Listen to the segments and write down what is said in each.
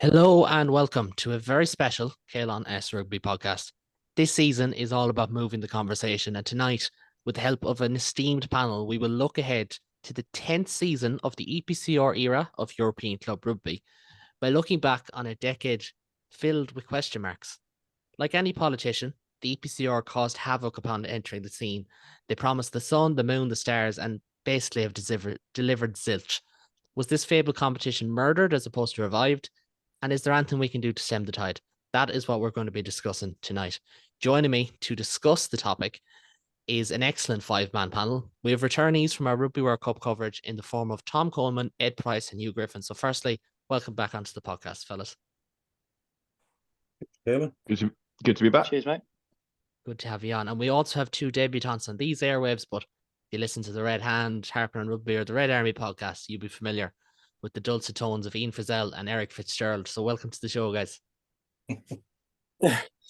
Hello and welcome to a very special Ceylon S Rugby podcast. This season is all about moving the conversation, and tonight, with the help of an esteemed panel, we will look ahead to the 10th season of the EPCR era of European Club Rugby by looking back on a decade filled with question marks. Like any politician, the EPCR caused havoc upon entering the scene. They promised the sun, the moon, the stars, and basically have delivered zilch. Was this fabled competition murdered as opposed to revived? And is there anything we can do to stem the tide? That is what we're going to be discussing tonight. Joining me to discuss the topic is an excellent five-man panel. We have returnees from our Rugby World Cup coverage in the form of Tom Coleman, Ed Price, and Hugh Griffin. So firstly, welcome back onto the podcast, fellas. Yeah, good to be back. Cheers, mate. Good to have you on. And we also have two debutants on these airwaves, but if you listen to the Red Hand, Harper and Rugby, or the Red Army podcast, you'll be familiar with the dulcet tones of Ian Frizzell and Eric Fitzgerald. So welcome to the show, guys.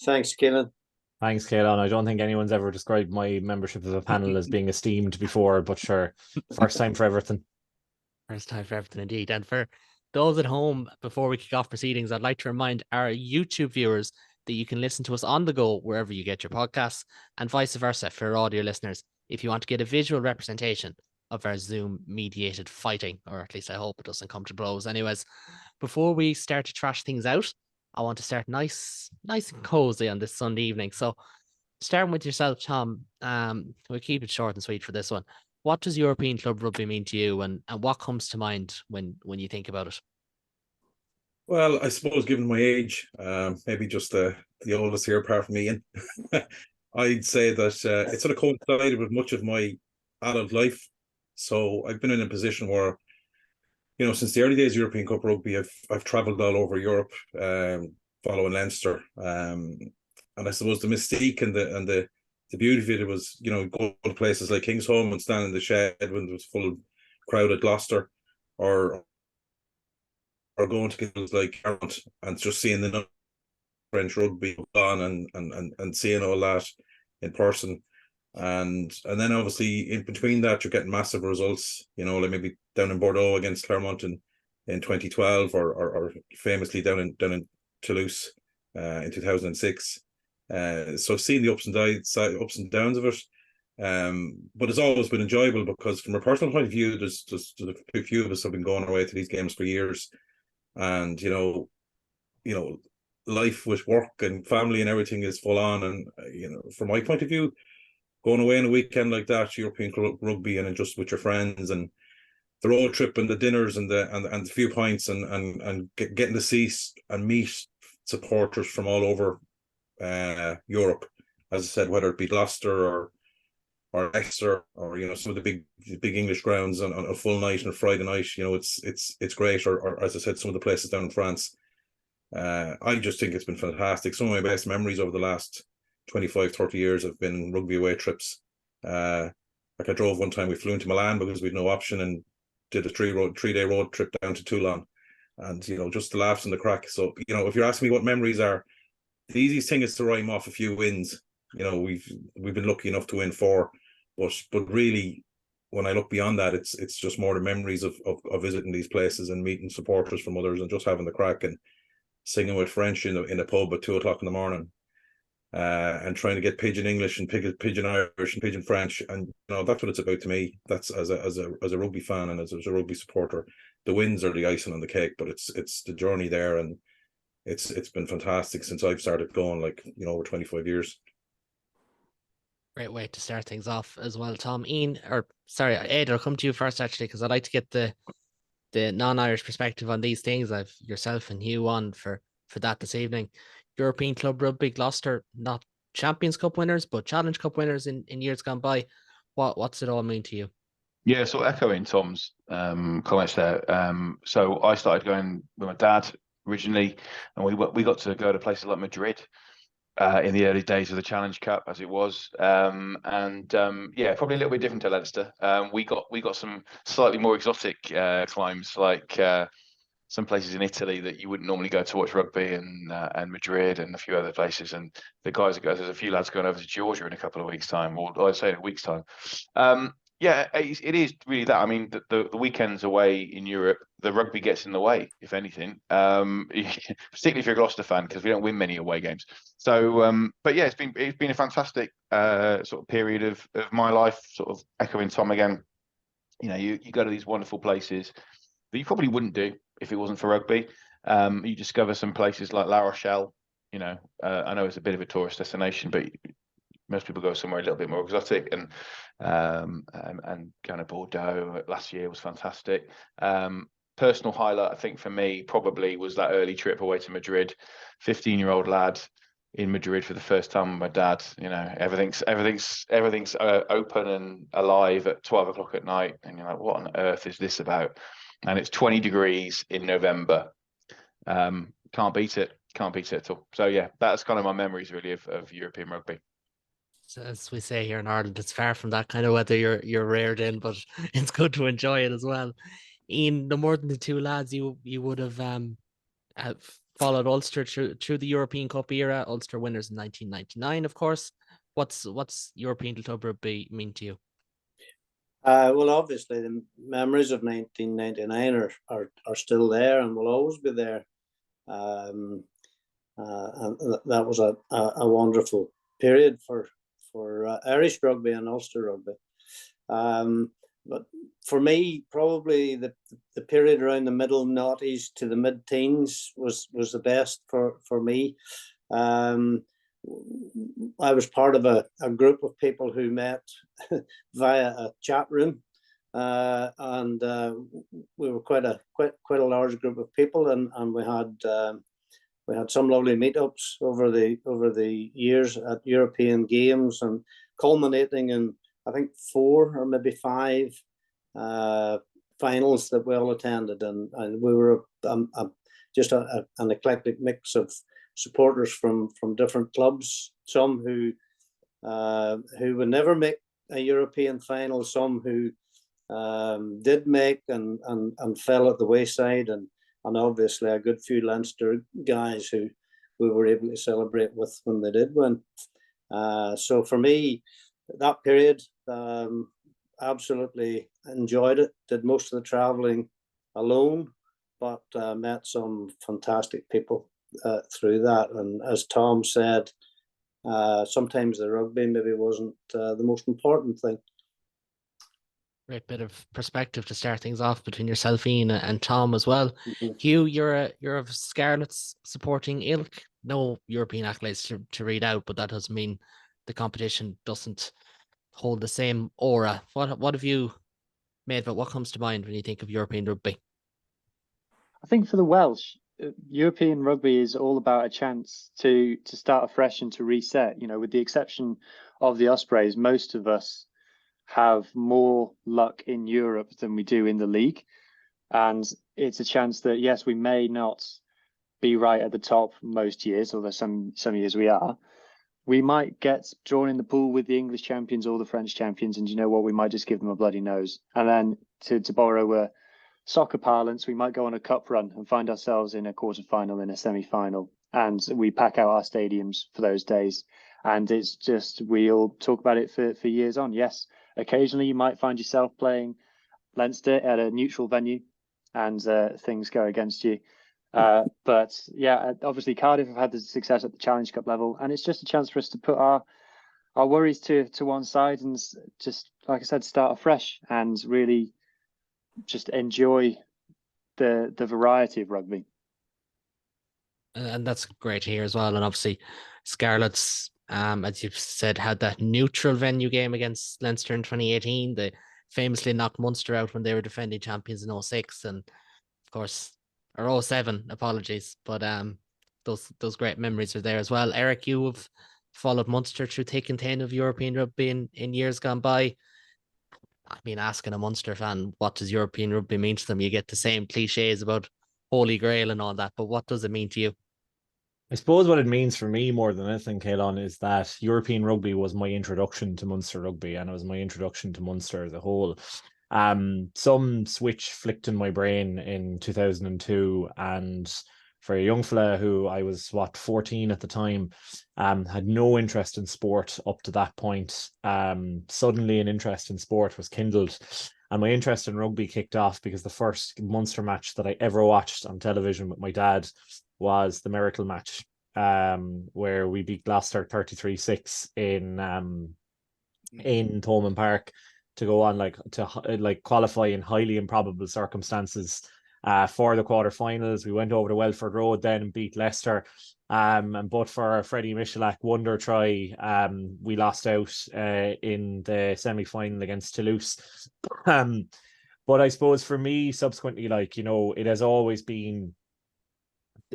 Thanks, Keelan. Thanks, Keelan. I don't think anyone's ever described my membership of a panel as being esteemed before, but sure, first time for everything. First time for everything, indeed. And for those at home, before we kick off proceedings, I'd like to remind our YouTube viewers that you can listen to us on the go wherever you get your podcasts, and vice versa for our audio listeners. If you want to get a visual representation of our Zoom-mediated fighting, or at least I hope it doesn't come to blows. Anyways, before we start to trash things out, I want to start nice and cozy on this Sunday evening. So, starting with yourself, Tom, we'll keep it short and sweet for this one. What does European Club Rugby mean to you, and what comes to mind when you think about it? Well, I suppose given my age, maybe just the oldest here apart from Ian, I'd say that it sort of coincided with much of my adult life. So I've been in a position where, you know, since the early days of European Cup Rugby, I've travelled all over Europe, following Leinster, and I suppose the mystique and the beauty of it was, you know, going to places like Kingsholm and standing in the shed when it was full of crowd at Gloucester, or going to games like Ireland and just seeing the French rugby on and seeing all that in person. And then obviously in between that, you're getting massive results, you know, like maybe down in Bordeaux against Clermont in 2012, or famously down in Toulouse in 2006. So seeing the ups and downs of it, but it's always been enjoyable because from a personal point of view, there's a few of us have been going away to these games for years, and you know, life with work and family and everything is full on, and you know, from my point of view, going away on a weekend like that, European Club Rugby, and just with your friends and the road trip and the dinners and the few pints and getting to see and meet supporters from all over Europe, as I said, whether it be Gloucester or Exeter, or you know, some of the big English grounds on a full night and a Friday night, you know, it's great. Or as I said, some of the places down in France. I just think it's been fantastic. Some of my best memories over the last 25-30 years have been rugby away trips. Like I drove one time, we flew into Milan because we had no option, and did a 3-day road trip down to Toulon, and you know, just the laughs and the crack. So you know, if you're asking me what memories are, the easiest thing is to rhyme off a few wins. You know, we've been lucky enough to win 4, but really, when I look beyond that, it's just more the memories of visiting these places and meeting supporters from others and just having the crack and singing with French in a pub at 2:00 in the morning, and trying to get pidgin English and pidgin Irish and pidgin French, and you know, that's what it's about to me. That's as a rugby fan and as a rugby supporter. The wins are the icing on the cake, but it's the journey there, and it's been fantastic since I've started going, like, you know, over 25 years. Great way to start things off as well, Tom. Ed, I'll come to you first actually, because I'd like to get the non-Irish perspective on these things. I've yourself and Hugh on for that this evening. European Club Rugby, Gloucester, not Champions Cup winners, but Challenge Cup winners in years gone by. What's it all mean to you? Yeah, so echoing Tom's comments there. So I started going with my dad originally, and we got to go to places like Madrid in the early days of the Challenge Cup, as it was, yeah, probably a little bit different to Leinster. We got some slightly more exotic climes, like some places in Italy that you wouldn't normally go to watch rugby, and Madrid and a few other places. And there's a few lads going over to Georgia in a couple of weeks' time, or I'd say in a week's time. Yeah, it is really that. I mean, the weekends away in Europe, the rugby gets in the way, if anything. Particularly if you're a Gloucester fan, because we don't win many away games. So, but yeah, it's been a fantastic sort of period of my life. Sort of echoing Tom again. You know, you go to these wonderful places that you probably wouldn't do if it wasn't for rugby. You discover some places like La Rochelle. You know, I know it's a bit of a tourist destination, but most people go somewhere a little bit more exotic, and going to Bordeaux last year was fantastic. Personal highlight, I think, for me probably was that early trip away to Madrid. 15-year-old lad in Madrid for the first time with my dad. You know, everything's open and alive at 12 o'clock at night, and you're like, what on earth is this about? And it's 20 degrees in November. Can't beat it at all. So yeah, that's kind of my memories really of European rugby. So as we say here in Ireland, it's far from that kind of weather you're reared in, but it's good to enjoy it as well. Ian, no more than the two lads, you would have followed Ulster through the European Cup era. Ulster winners in 1999, of course. What's European Club Rugby mean to you? Well, obviously, the memories of 1999 are still there and will always be there. And that was a wonderful period for Irish rugby and Ulster rugby. But for me, probably the period around the middle noughties to the mid-teens was the best for me. I was part of a group of people who met via a chat room, and we were quite a large group of people, and we had some lovely meetups over the years at European games, and culminating in I think 4 or maybe 5 finals that we all attended, and we were just an eclectic mix of supporters from different clubs, some who would never make a European final, some who did make and fell at the wayside, and obviously a good few Leinster guys who we were able to celebrate with when they did win. So for me, that period, absolutely enjoyed it. Did most of the traveling alone, but met some fantastic people through that. And as Tom said, sometimes the rugby maybe wasn't the most important thing. Great bit of perspective to start things off between yourself, Ian, and Tom as well. Mm-hmm. Hugh, you're of Scarlet's supporting ilk. No European accolades to read out, but that doesn't mean the competition doesn't hold the same aura. What have you made of it? What comes to mind when you think of European rugby? I think for the Welsh, European rugby is all about a chance to start afresh and to reset. You know, with the exception of the Ospreys, most of us have more luck in Europe than we do in the league. And it's a chance that, yes, we may not be right at the top most years, although some years we are. We might get drawn in the pool with the English champions or the French champions, and you know what? We might just give them a bloody nose. And then to borrow soccer parlance, we might go on a cup run and find ourselves in a quarterfinal, in a semi-final, and we pack out our stadiums for those days. And it's just, we'll talk about it for years on. Yes, occasionally you might find yourself playing Leinster at a neutral venue and things go against you. But yeah, obviously Cardiff have had the success at the Challenge Cup level, and it's just a chance for us to put our worries to one side and just, like I said, start afresh and really just enjoy the variety of rugby. And that's great to hear as well. And obviously Scarlets, as you've said, had that neutral venue game against Leinster in 2018. They famously knocked Munster out when they were defending champions in 06, and of course, or 07, apologies. But those great memories are there as well. Eric, you have followed Munster through thick and thin of European rugby in years gone by. I mean, asking a Munster fan, what does European rugby mean to them? You get the same cliches about Holy Grail and all that, but what does it mean to you? I suppose what it means for me more than anything, Caelan, is that European rugby was my introduction to Munster rugby, and it was my introduction to Munster as a whole. Some switch flicked in my brain in 2002, and for a young fella who I was 14 at the time, had no interest in sport up to that point. Suddenly an interest in sport was kindled, and my interest in rugby kicked off because the first Munster match that I ever watched on television with my dad was the Miracle match, where we beat Gloucester 33-6 in Thomond Park to go on to qualify in highly improbable circumstances for the quarterfinals. We went over to Welford Road then and beat Leicester. And but for Freddie Michalak wonder try, we lost out in the semi-final against Toulouse. But I suppose for me, subsequently, it has always been,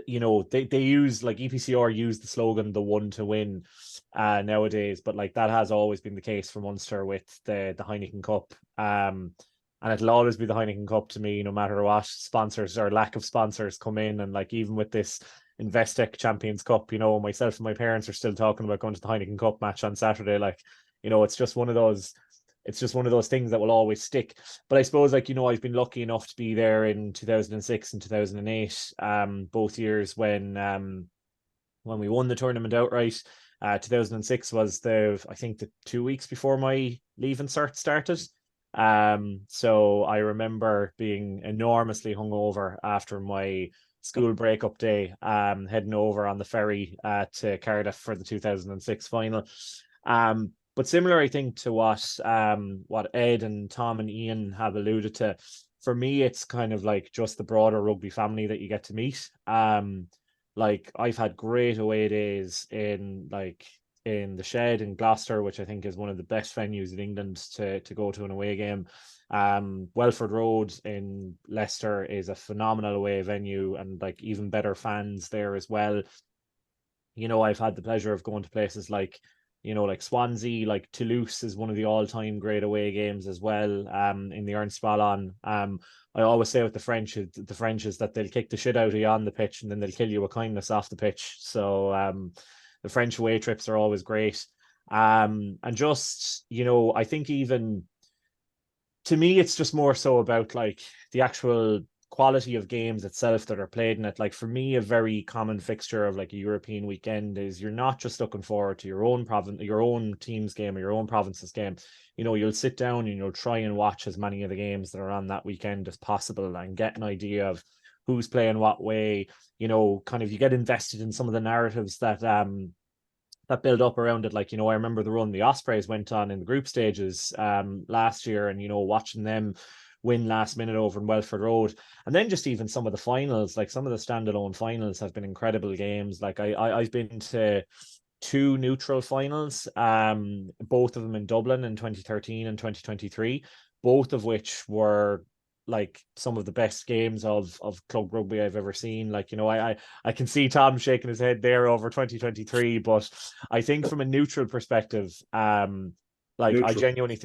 they use, like, EPCR use the slogan "the one to win" nowadays, but that has always been the case for Munster with the Heineken Cup. And it'll always be the Heineken Cup to me, no matter what sponsors or lack of sponsors come in. And even with this Investec Champions Cup, myself and my parents are still talking about going to the Heineken Cup match on Saturday. It's just one of those things that will always stick. But I suppose, I've been lucky enough to be there in 2006 and 2008, both years when we won the tournament outright. 2006 was the 2 weeks before my leaving cert started. So I remember being enormously hungover after my school breakup day, heading over on the ferry to Cardiff for the 2006 final. But similar, I think, to what Ed and Tom and Ian have alluded to, for me, it's kind of just the broader rugby family that you get to meet. I've had great away days in the Shed in Gloucester, which I think is one of the best venues in England to go to an away game. Welford Road in Leicester is a phenomenal away venue, and even better fans there as well. I've had the pleasure of going to places like Swansea, Toulouse is one of the all-time great away games as well, in the Ernst Ballon. I always say with the French is that they'll kick the shit out of you on the pitch and then they'll kill you with kindness off the pitch. So the French away trips are always great. And just, I think even to me, it's just more so about the actual quality of games itself that are played in it. For me, a very common fixture of a European weekend is you're not just looking forward to your own team's game or your own province's game. You'll sit down and you'll try and watch as many of the games that are on that weekend as possible and get an idea of who's playing what way. You get invested in some of the narratives that build up around it. I remember the run the Ospreys went on in the group stages last year, and watching them win last minute over in Welford Road. And then just even some of the finals, some of the standalone finals have been incredible games. I've been to 2 neutral finals, both of them in Dublin in 2013 and 2023, both of which were some of the best games of club rugby I've ever seen. I can see Tom shaking his head there over 2023, but I think from a neutral perspective, I genuinely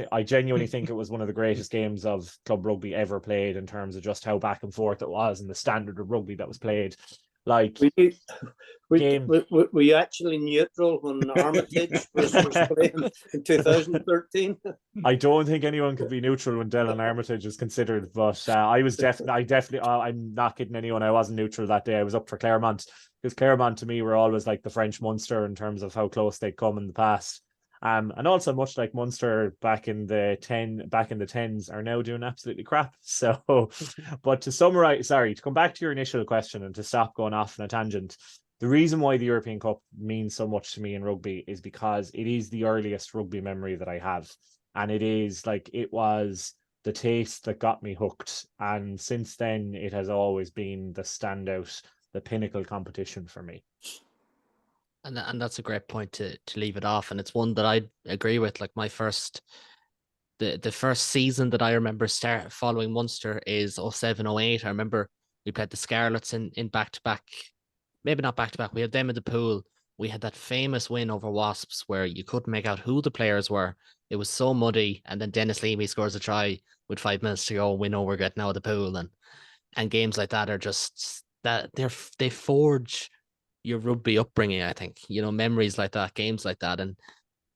think it was one of the greatest games of club rugby ever played, in terms of just how back and forth it was and the standard of rugby that was played. Were you actually neutral when Armitage was playing in 2013? I don't think anyone could be neutral when Dylan Armitage is considered, but I'm not kidding anyone. I wasn't neutral that day. I was up for Claremont, because Claremont to me were always the French Munster in terms of how close they'd come in the past. And also, much like Munster back in the tens, are now doing absolutely crap. So, but to come back to your initial question and to stop going off on a tangent, the reason why the European Cup means so much to me in rugby is because it is the earliest rugby memory that I have. And it was the taste that got me hooked. And since then, it has always been the standout, the pinnacle competition for me. And that's a great point to leave it off. And it's one that I agree with. My first, the first season that I remember following Munster is 07-08. I remember we played the Scarlets in back-to-back, maybe not back-to-back. We had them in the pool. We had that famous win over Wasps where you couldn't make out who the players were. It was so muddy. And then Dennis Leamy scores a try with 5 minutes to go. We know we're getting out of the pool. And games like that are just that they forge your rugby upbringing, I think, memories like that, games like that. And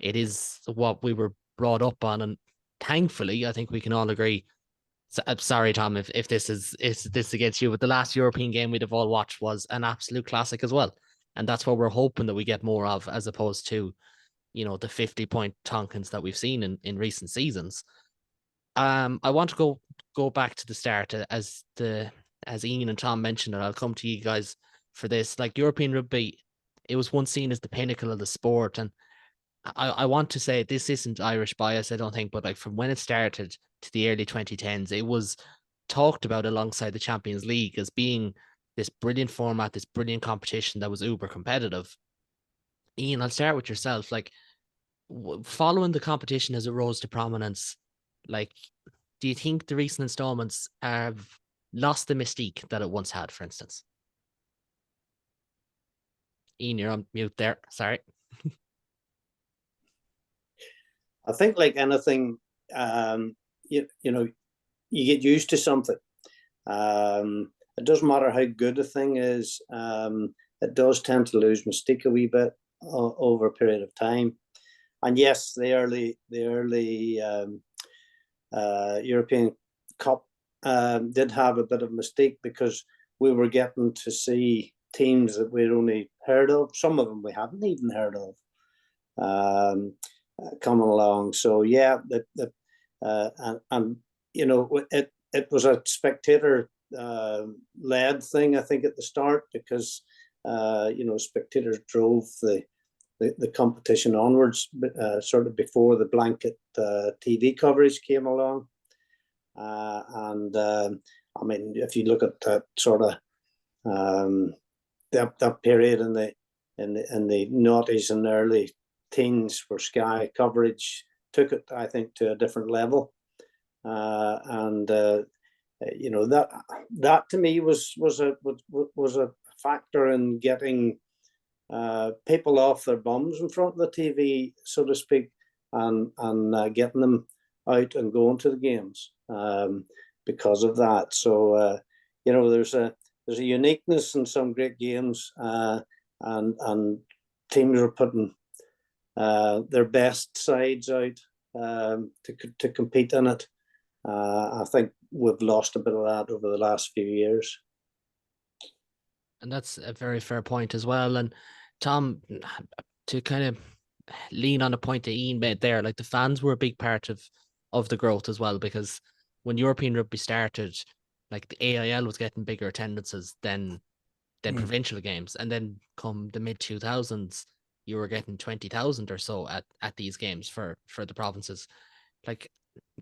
it is what we were brought up on. And thankfully, I think we can all agree, So, I'm sorry, Tom, if this is this against you, but the last European game we'd have all watched was an absolute classic as well. And that's what we're hoping that we get more of, as opposed to, the 50-point Tonkins that we've seen in recent seasons. I want to go back to the start as Ian and Tom mentioned, and I'll come to you guys for this. Like European rugby, it was once seen as the pinnacle of the sport, and I want to say this isn't Irish bias, I don't think, but like from when it started to the early 2010s, it was talked about alongside the Champions League as being this brilliant format, this brilliant competition that was uber competitive. Ian, I'll start with yourself. Like following the competition as it rose to prominence, like, do you think the recent installments have lost the mystique that it once had, for instance? Ian, you're on mute there. Sorry. I think like anything, you know, you get used to something. It doesn't matter how good a thing is. It does tend to lose mystique a wee bit over a period of time. And yes, the early European Cup did have a bit of mystique because we were getting to see teams that we'd only heard of. Some of them we hadn't even heard of coming along. So yeah, and you know, it was a spectator led thing, I think, at the start, because you know, spectators drove the competition onwards, sort of before the blanket TV coverage came along. And I mean, if you look at that sort of that period in the noughties and early teens, where Sky coverage took it, I think, to a different level. And you know, that to me was a factor in getting people off their bums in front of the TV, so to speak, and getting them out and going to the games because of that. So you know, there's a uniqueness in some great games, and teams are putting their best sides out to compete in it. I think we've lost a bit of that over the last few years. And that's a very fair point as well. And Tom, to kind of lean on a point that Ian made there, like the fans were a big part of the growth as well, because when European rugby started, like the AIL was getting bigger attendances than provincial games, and then come the mid 2000s, you were getting 20,000 or so at these games for the provinces. Like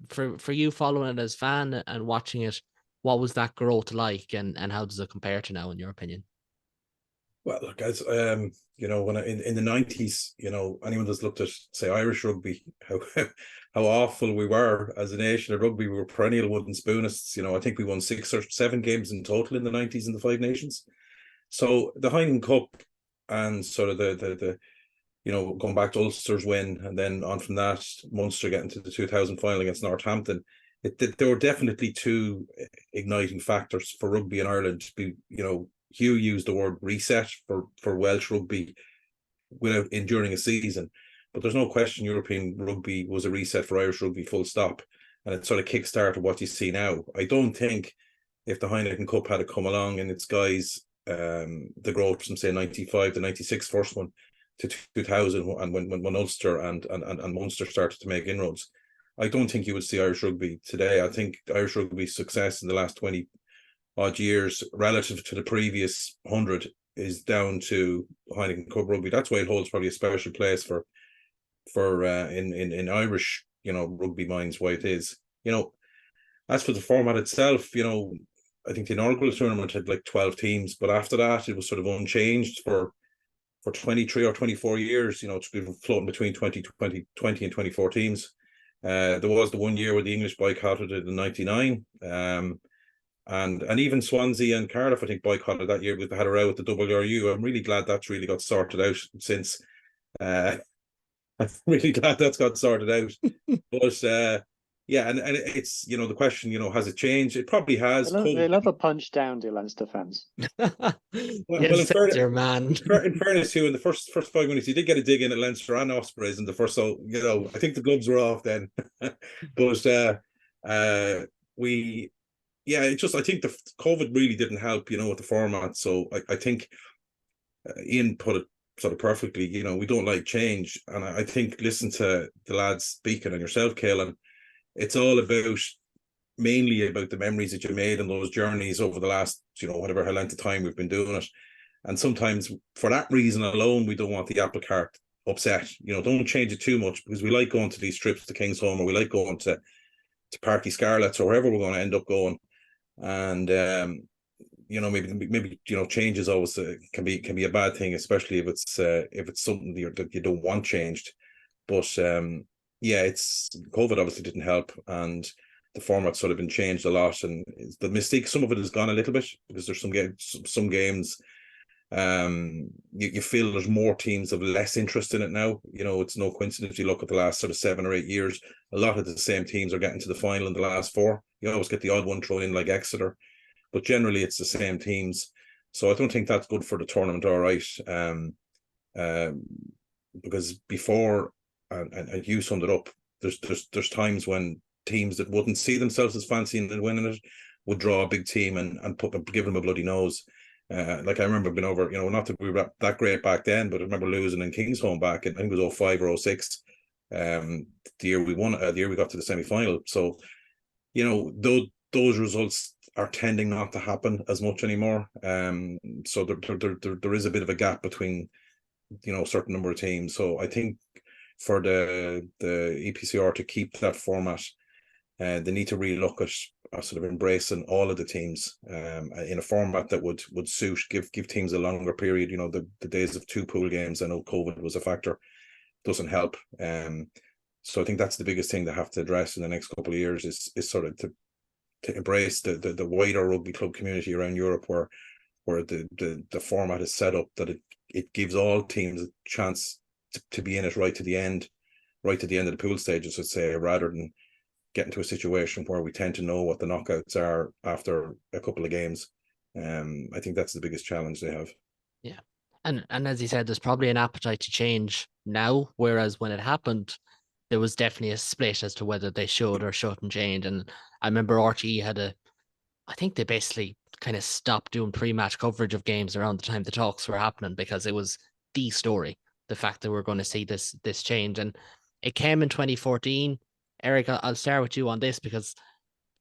for you following it as fan and watching it, what was that growth like, and how does it compare to now, in your opinion? Well, look, as you know, when in the 90s, you know, anyone that's looked at, say, Irish rugby, how awful we were as a nation of rugby. We were perennial wooden spoonists. You know, I think we won 6 or 7 games in total in the 90s in the 5 Nations. So the Heineken Cup and sort of the you know, going back to Ulster's win, and then on from that, Munster getting to the 2000 final against Northampton, there were definitely 2 igniting factors for rugby in Ireland. You know, Hugh used the word reset for Welsh rugby during a season, but there's no question European rugby was a reset for Irish rugby, full stop, and it sort of kickstarted what you see now. I don't think if the Heineken Cup had come along in its guise, the growth from, say, 95 to 96 first one to 2000, and when Ulster and Munster started to make inroads, I don't think you would see Irish rugby today. I think Irish rugby's success in the last 20 odd years relative to the previous 100 is down to Heineken Cup rugby. That's why it holds probably a special place for in Irish, you know, rugby minds, why it is. You know, as for the format itself, you know, I think the inaugural tournament had like 12 teams, but after that it was sort of unchanged for 23 or 24 years. You know, it's been floating between 20 and 24 teams. There was the one year where the English boycotted it in 99. And even Swansea and Cardiff, I think, boycotted that year because they had a row with the WRU. I'm really glad that's really got sorted out since. I'm really glad that's got sorted out. But yeah, and it's, you know, the question, you know, has it changed? It probably has. They love a punch down, the Leinster fans. well, in fairness, Hugh, in the first 5 minutes, he did get a dig in at Leinster and Ospreys in the first. So, you know, I think the gloves were off then. But I think the COVID really didn't help, with the format. So I think Ian put it sort of perfectly. We don't like change, and I think listen to the lads speaking and yourself, Caelan. It's all mainly about the memories that you made and those journeys over the last, whatever length of time we've been doing it. And sometimes for that reason alone, we don't want the apple cart upset. Don't change it too much, because we like going to these trips to Kingsholm, or we like going to Parky Scarlets, or wherever we're going to end up going. And maybe change is always can be a bad thing, especially if it's something that you don't want changed. But it's COVID obviously didn't help, and the format's sort of been changed a lot, and the mistake, some of it has gone a little bit, because there's some games you feel there's more teams of less interest in it now. It's no coincidence, you look at the last sort of 7 or 8 years, a lot of the same teams are getting to the final in the last 4. You always get the odd one thrown in, like Exeter, but generally it's the same teams. So I don't think that's good for the tournament, all right. Because before, and you summed it up, there's times when teams that wouldn't see themselves as fancying and winning it would draw a big team and give them a bloody nose. Like I remember being over, not that we were that great back then, but I remember losing in Kingsholm back in, I think it was 05 or 06, the year we won, the year we got to the semi-final. So, those results are tending not to happen as much anymore. So there is a bit of a gap between, a certain number of teams. So I think for the EPCR to keep that format, they need to really look at sort of embracing all of the teams in a format that would suit, give teams a longer period. The days of 2 pool games, I know COVID was a factor, doesn't help. So I think that's the biggest thing they have to address in the next couple of years is sort of to embrace the wider rugby club community around Europe, where the format is set up that it gives all teams a chance to be in it right to the end of the pool stages, let's say, rather than get into a situation where we tend to know what the knockouts are after a couple of games. I think that's the biggest challenge they have. Yeah. And as you said, there's probably an appetite to change now, whereas when it happened, there was definitely a split as to whether they should or shouldn't change. And I remember RTE I think they basically kind of stopped doing pre-match coverage of games around the time the talks were happening, because it was the story, the fact that we're going to see this change. And it came in 2014. Eric, I'll start with you on this, because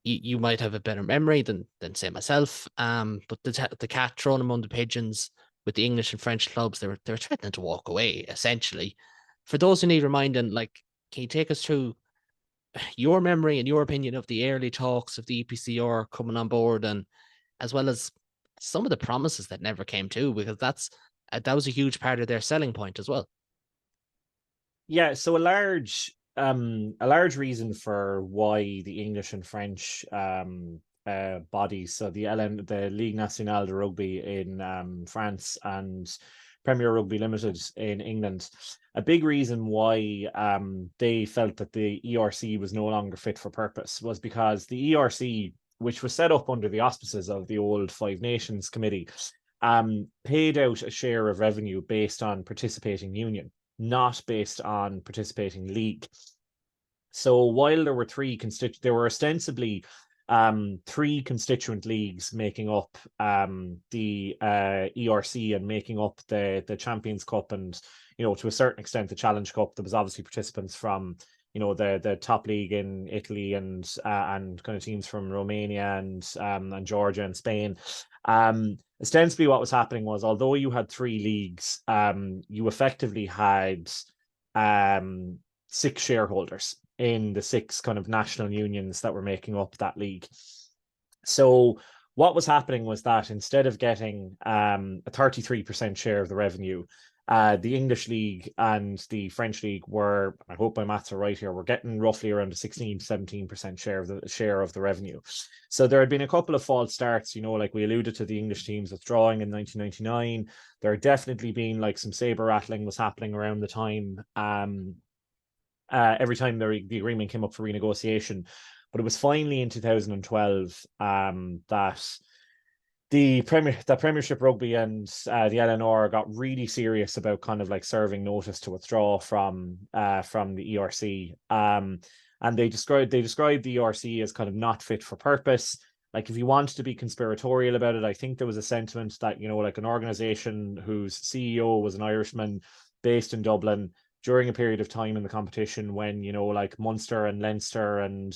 you might have a better memory than say myself. But the cat thrown among the pigeons with the English and French clubs, they were threatening to walk away, essentially. For those who need reminding, can you take us through your memory and your opinion of the early talks of the EPCR coming on board, and as well as some of the promises that never came to, because that was a huge part of their selling point as well. Yeah, so a large reason for why the English and French bodies, so the Ligue Nationale de Rugby in France and Premier Rugby Limited in England, a big reason why they felt that the ERC was no longer fit for purpose was because the ERC, which was set up under the auspices of the old Five Nations Committee, paid out a share of revenue based on participating union, not based on participating league. So while there were there were ostensibly 3 constituent leagues making up the ERC and making up the Champions Cup, and to a certain extent the Challenge Cup. There was obviously participants from the top league in Italy and kind of teams from Romania and Georgia and Spain. Ostensibly what was happening was, although you had 3 leagues, you effectively had 6 shareholders in the 6 kind of national unions that were making up that league. So what was happening was that instead of getting a 33% share of the revenue, the English League and the French League were, I hope my maths are right here, we're getting roughly around a 16-17% share of the revenue. So there had been a couple of false starts, like we alluded to the English teams withdrawing in 1999. There had definitely been some saber rattling was happening around the time. Every time the agreement came up for renegotiation. But it was finally in 2012 that the Premiership Rugby and the LNR got really serious about kind of serving notice to withdraw from the ERC. And they described the ERC as kind of not fit for purpose. Like, if you want to be conspiratorial about it, I think there was a sentiment that, you know, like an organization whose CEO was an Irishman based in Dublin during a period of time in the competition when, you know, like Munster and Leinster and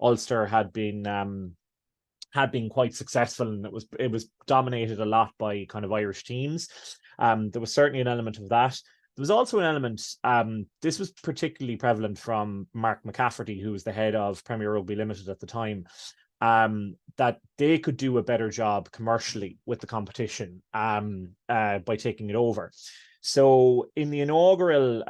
Ulster had been quite successful, and it was dominated a lot by kind of Irish teams. There was certainly an element of that. There was also an element, this was particularly prevalent from Mark McCafferty, who was the head of Premier Rugby Limited at the time, that they could do a better job commercially with the competition by taking it over. So in the inaugural,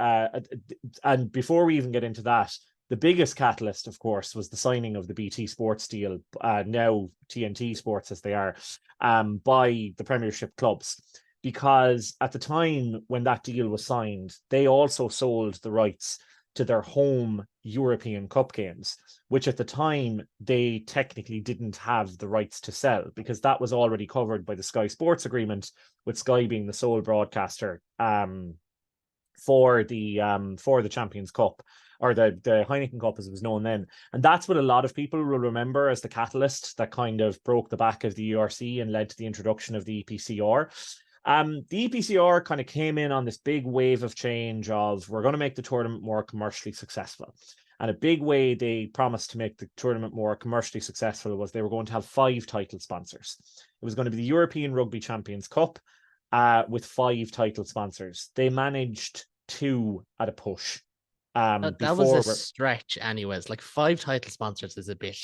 and before we even get into that, the biggest catalyst, of course, was the signing of the BT Sports deal, now TNT Sports as they are, by the Premiership clubs. Because at the time when that deal was signed, they also sold the rights to their home European Cup games, which at the time they technically didn't have the rights to sell, because that was already covered by the Sky Sports agreement, with Sky being the sole broadcaster for the Champions Cup, or the Heineken Cup as it was known then. And that's what a lot of people will remember as the catalyst that kind of broke the back of the ERC and led to the introduction of the EPCR. The EPCR kind of came in on this big wave of change of, we're going to make the tournament more commercially successful. And a big way they promised to make the tournament more commercially successful was they were going to have 5 title sponsors. It was going to be the European Rugby Champions Cup with 5 title sponsors. They managed 2 at a push. That was a stretch anyways. Like 5 title sponsors is a bit...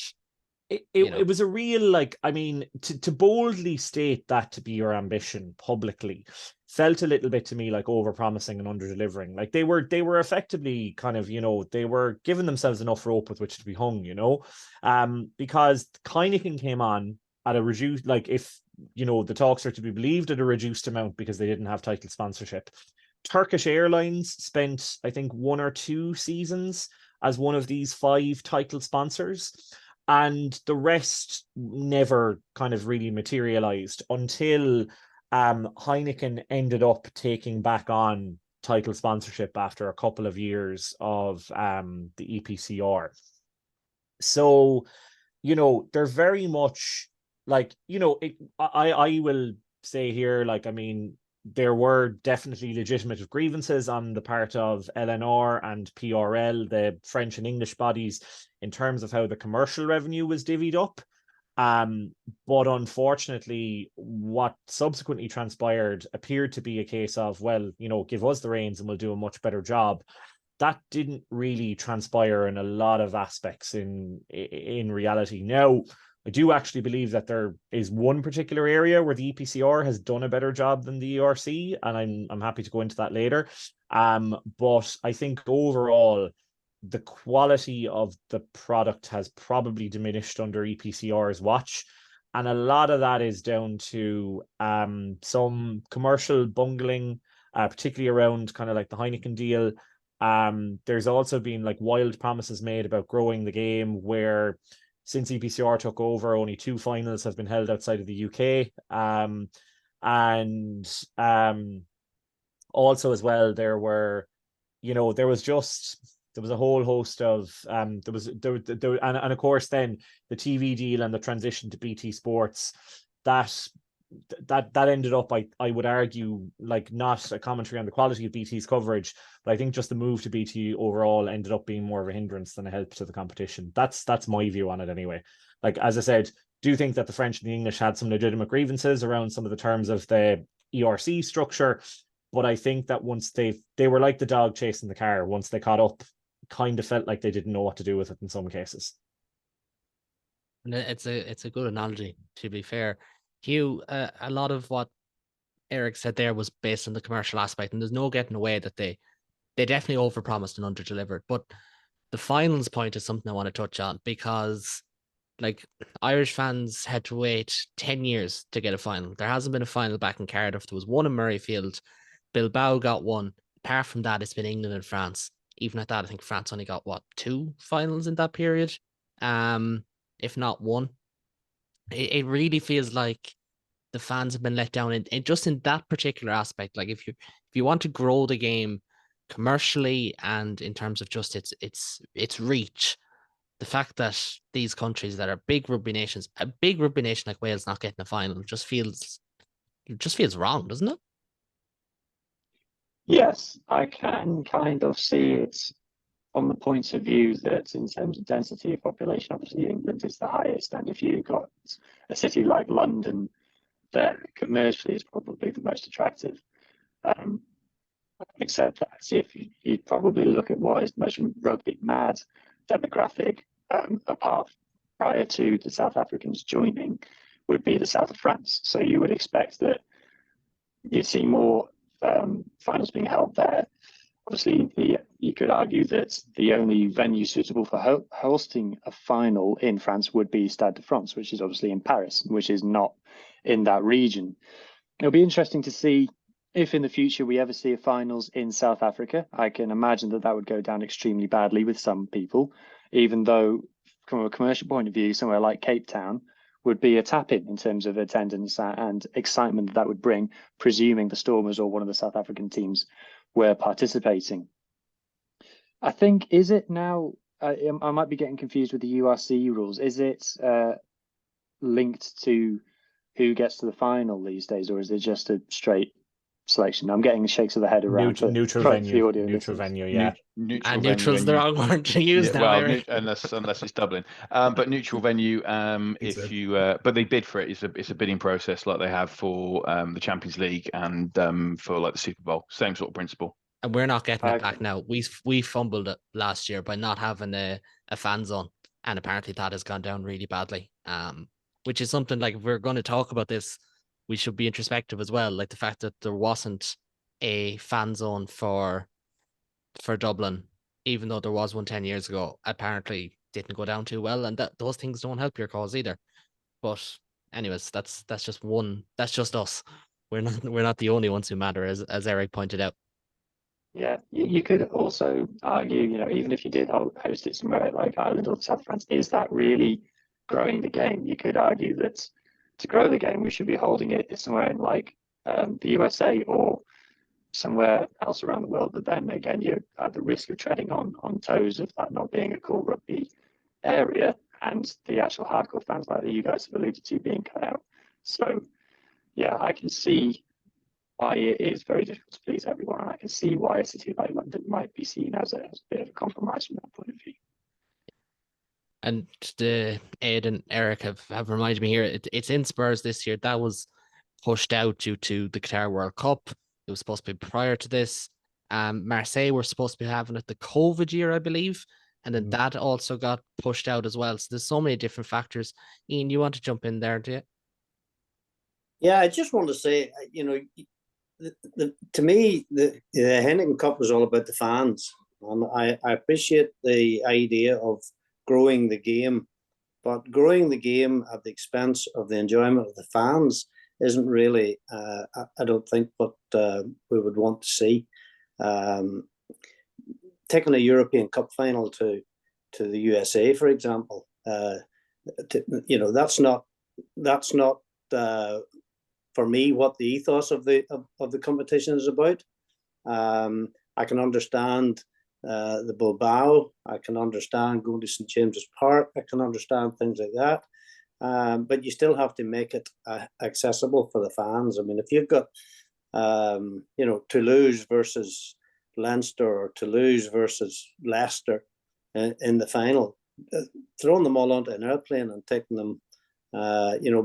It was a real, like, I mean, to boldly state that to be your ambition publicly felt a little bit to me like over-promising and under-delivering. Like they were effectively kind of, you know, they were giving themselves enough rope with which to be hung, you know, because Heineken came on at a reduced, like, if, you know, the talks are to be believed, at a reduced amount because they didn't have title sponsorship. Turkish Airlines spent, I think, 1 or 2 seasons as one of these 5 title sponsors. And the rest never kind of really materialized until Heineken ended up taking back on title sponsorship after a couple of years of the EPCR. So, you know, they're very much like, you know, I will say here, like, I mean, there were definitely legitimate grievances on the part of LNR and PRL, the French and English bodies, in terms of how the commercial revenue was divvied up. But unfortunately, what subsequently transpired appeared to be a case of, well, you know, give us the reins and we'll do a much better job. That didn't really transpire in a lot of aspects in reality. Now, I do actually believe that there is one particular area where the EPCR has done a better job than the ERC, and I'm happy to go into that later. But I think overall, the quality of the product has probably diminished under EPCR's watch. And a lot of that is down to some commercial bungling, particularly around kind of like the Heineken deal. There's also been like wild promises made about growing the game, where since EPCR took over, only 2 finals have been held outside of the UK. Also as well, there were, you know, there was a whole host of and of course then the TV deal and the transition to BT Sports, that ended up, I would argue, like, not a commentary on the quality of BT's coverage, but I think just the move to BT overall ended up being more of a hindrance than a help to the competition. That's my view on it anyway. Like, as I said, do think that the French and the English had some legitimate grievances around some of the terms of the ERC structure, but I think that once they were like the dog chasing the car, once they caught up, kind of felt like they didn't know what to do with it in some cases. And it's a good analogy, to be fair. Hugh, a lot of what Eric said there was based on the commercial aspect, and there's no getting away that they definitely overpromised and underdelivered. But the finals point is something I want to touch on, because like Irish fans had to wait 10 years to get a final. There hasn't been a final back in Cardiff. There was one in Murrayfield. Bilbao got one. Apart from that, it's been England and France. Even at that, I think France only got 2 finals in that period, if not 1. It really feels like the fans have been let down in just in that particular aspect. Like if you want to grow the game commercially and in terms of just its reach. The fact that these countries that are big rugby nations, a big rugby nation like Wales not getting a final just feels wrong, doesn't it? Yes, I can kind of see it from the point of view that in terms of density of population, obviously England is the highest, and if you've got a city like London, then commercially is probably the most attractive. Except that if you'd probably look at what is the most rugby mad demographic, apart prior to the South Africans joining, would be the south of France. So you would expect that you'd see more finals being held there. Obviously, you could argue that the only venue suitable for hosting a final in France would be Stade de France, which is obviously in Paris, which is not in that region. It'll be interesting to see if in the future we ever see a finals in South Africa. I can imagine that would go down extremely badly with some people, even though from a commercial point of view, somewhere like Cape Town would be a tap-in in terms of attendance and excitement that would bring, presuming the Stormers or one of the South African teams were participating. I think, is it now, I might be getting confused with the URC rules. Is it linked to who gets to the final these days, or is it just a straight selection? I'm getting shakes of the head around neutral venue, yeah. And neutral's the wrong word to use now. Well, unless it's Dublin, but neutral venue. If you, but they bid for it. It's a bidding process like they have for the Champions League and for like the Super Bowl. Same sort of principle. And we're not getting it back now. We fumbled it last year by not having a fan zone, and apparently that has gone down really badly. Which is something like, if we're going to talk about this, we should be introspective as well. Like the fact that there wasn't a fan zone for Dublin, even though there was one 10 years ago, apparently didn't go down too well. And that those things don't help your cause either. But anyways, that's just us. We're not the only ones who matter, as Eric pointed out. Yeah, you could also argue, even if you did host it somewhere like Ireland or South France, is that really growing the game? You could argue that to grow the game, we should be holding it somewhere in like the USA or somewhere else around the world. But then again, you're at the risk of treading on toes of that not being a cool rugby area, and the actual hardcore fans like that you guys have alluded to being cut out. So yeah, I can see why it is very difficult to please everyone, and I can see why a city like London might be seen as a bit of a compromise from that point of view. And Ed and Eric have reminded me here, it's in Spurs this year. That was pushed out due to the Qatar World Cup. It was supposed to be prior to this. Marseille were supposed to be having it the COVID year, I believe. And then that also got pushed out as well. So there's so many different factors. Ian, you want to jump in there, do you? Yeah, I just want to say, to me, the Heineken Cup was all about the fans. And I appreciate the idea of growing the game, but growing the game at the expense of the enjoyment of the fans isn't really, I don't think, what we would want to see. Taking a European Cup final to the USA, for example, that's not for me what the ethos of the competition is about. I can understand the Bilbao. I can understand going to St James's Park. I can understand things like that. But you still have to make it accessible for the fans. I mean, if you've got, Toulouse versus Leinster or Toulouse versus Leicester in the final, throwing them all onto an airplane and taking them,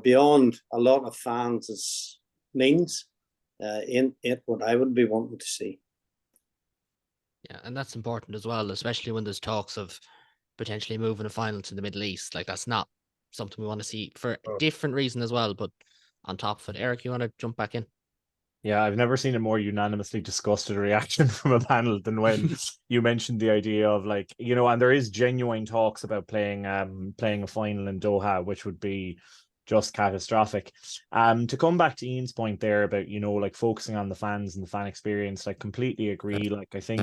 beyond a lot of fans' means, in it, what I would be wanting to see. Yeah, and that's important as well, especially when there's talks of potentially moving a final to the Middle East. Like, that's not something we want to see for a different reason as well. But on top of it, Eric, you want to jump back in? Yeah, I've never seen a more unanimously disgusted reaction from a panel than when you mentioned the idea of, like, and there is genuine talks about playing a final in Doha, which would be just catastrophic. To come back to Ian's point there about, like focusing on the fans and the fan experience, like completely agree. Like, I think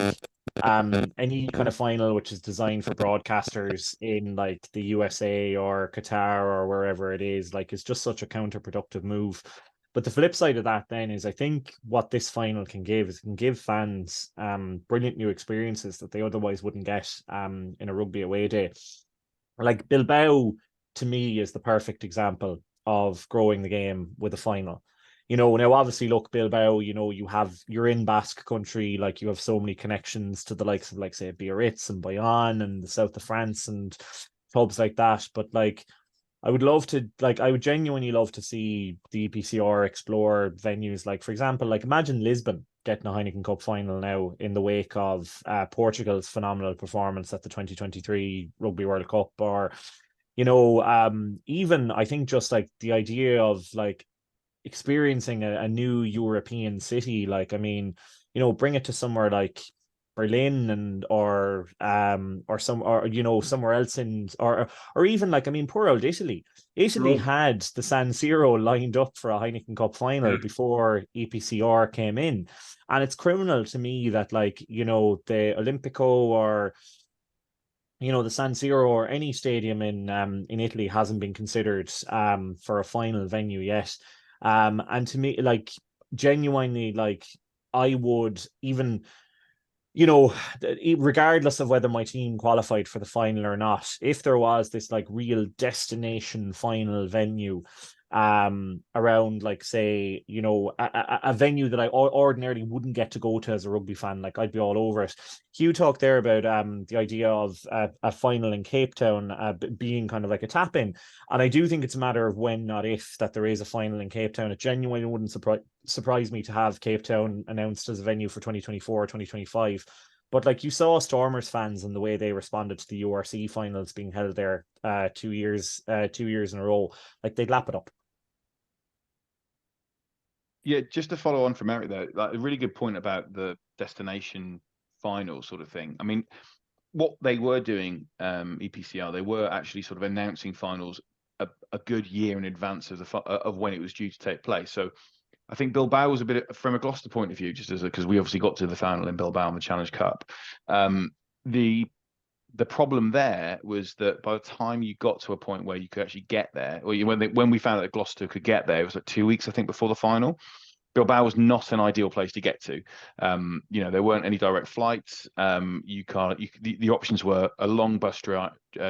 any kind of final which is designed for broadcasters in like the USA or Qatar or wherever it is, like, it's just such a counterproductive move. But the flip side of that then is I think what this final can give is it can give fans brilliant new experiences that they otherwise wouldn't get in a rugby away day. Like Bilbao, to me, is the perfect example of growing the game with a final. Now obviously, look, Bilbao, you're in Basque country, like you have so many connections to the likes of, like, say, Biarritz and Bayonne and the south of France and clubs like that. But like, I would genuinely love to see the EPCR explore venues like, for example, like imagine Lisbon getting a Heineken Cup final now in the wake of Portugal's phenomenal performance at the 2023 Rugby World Cup, or even I think just like the idea of like experiencing a new European city, like, I mean, bring it to somewhere like Berlin or somewhere else or even like, I mean, poor old Italy. Italy Rome. had the San Siro lined up for a Heineken Cup final before EPCR came in. And it's criminal to me that, like, the Olimpico or the San Siro or any stadium in Italy hasn't been considered for a final venue yet. And to me, like, genuinely, like, I would even, regardless of whether my team qualified for the final or not, if there was this like real destination final venue around, like, say, a venue that I ordinarily wouldn't get to go to as a rugby fan, like, I'd be all over it. Hugh talked there about the idea of a final in Cape Town being kind of like a tap in, and I do think it's a matter of when, not if, that there is a final in Cape Town. It genuinely wouldn't surprise me to have Cape Town announced as a venue for 2024 or 2025. But like, you saw Stormers fans and the way they responded to the URC finals being held there 2 years in a row, like, they'd lap it up. Yeah, just to follow on from Eric though, like, a really good point about the destination final sort of thing. I mean, what they were doing, EPCR, they were actually sort of announcing finals a good year in advance of when it was due to take place. So I think Bilbao was a bit, from a Gloucester point of view, just as because we obviously got to the final in Bilbao in the Challenge Cup. The problem there was that by the time you got to a point where you could actually get there, or when we found out that Gloucester could get there, it was like 2 weeks, I think, before the final. Bilbao was not an ideal place to get to. There weren't any direct flights. The options were a long bus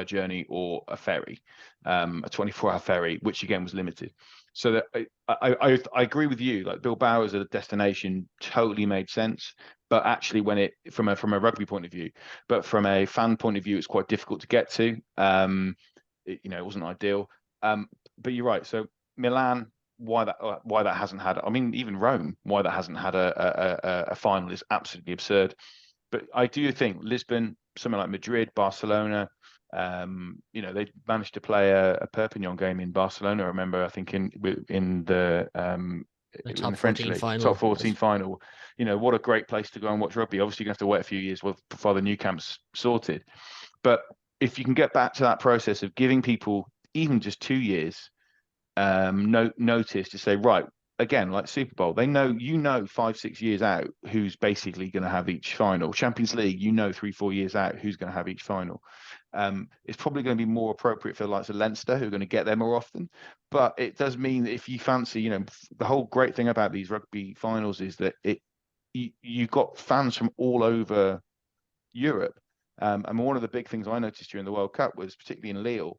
journey or a ferry, a 24-hour ferry, which again was limited. So that I agree with you. Like, Bilbao as a destination totally made sense, but actually, when it from a rugby point of view, but from a fan point of view, it's quite difficult to get to. It wasn't ideal. But you're right. So Milan, why that hasn't had, I mean, even Rome, why that hasn't had a final is absolutely absurd. But I do think Lisbon, somewhere like Madrid, Barcelona, they managed to play a Perpignan game in Barcelona. I remember, I think in the top French 14 league, final. top 14 final. What a great place to go and watch rugby. Obviously, you're gonna have to wait a few years before the new camp's sorted. But if you can get back to that process of giving people even just 2 years notice to say, right, again, like Super Bowl, they know, 5-6 years out who's basically going to have each final. Champions League, 3-4 years out who's going to have each final. It's probably going to be more appropriate for the likes of Leinster, who are going to get there more often. But it does mean that if you fancy, the whole great thing about these rugby finals is that you've got fans from all over Europe. And one of the big things I noticed during the World Cup was, particularly in Lille,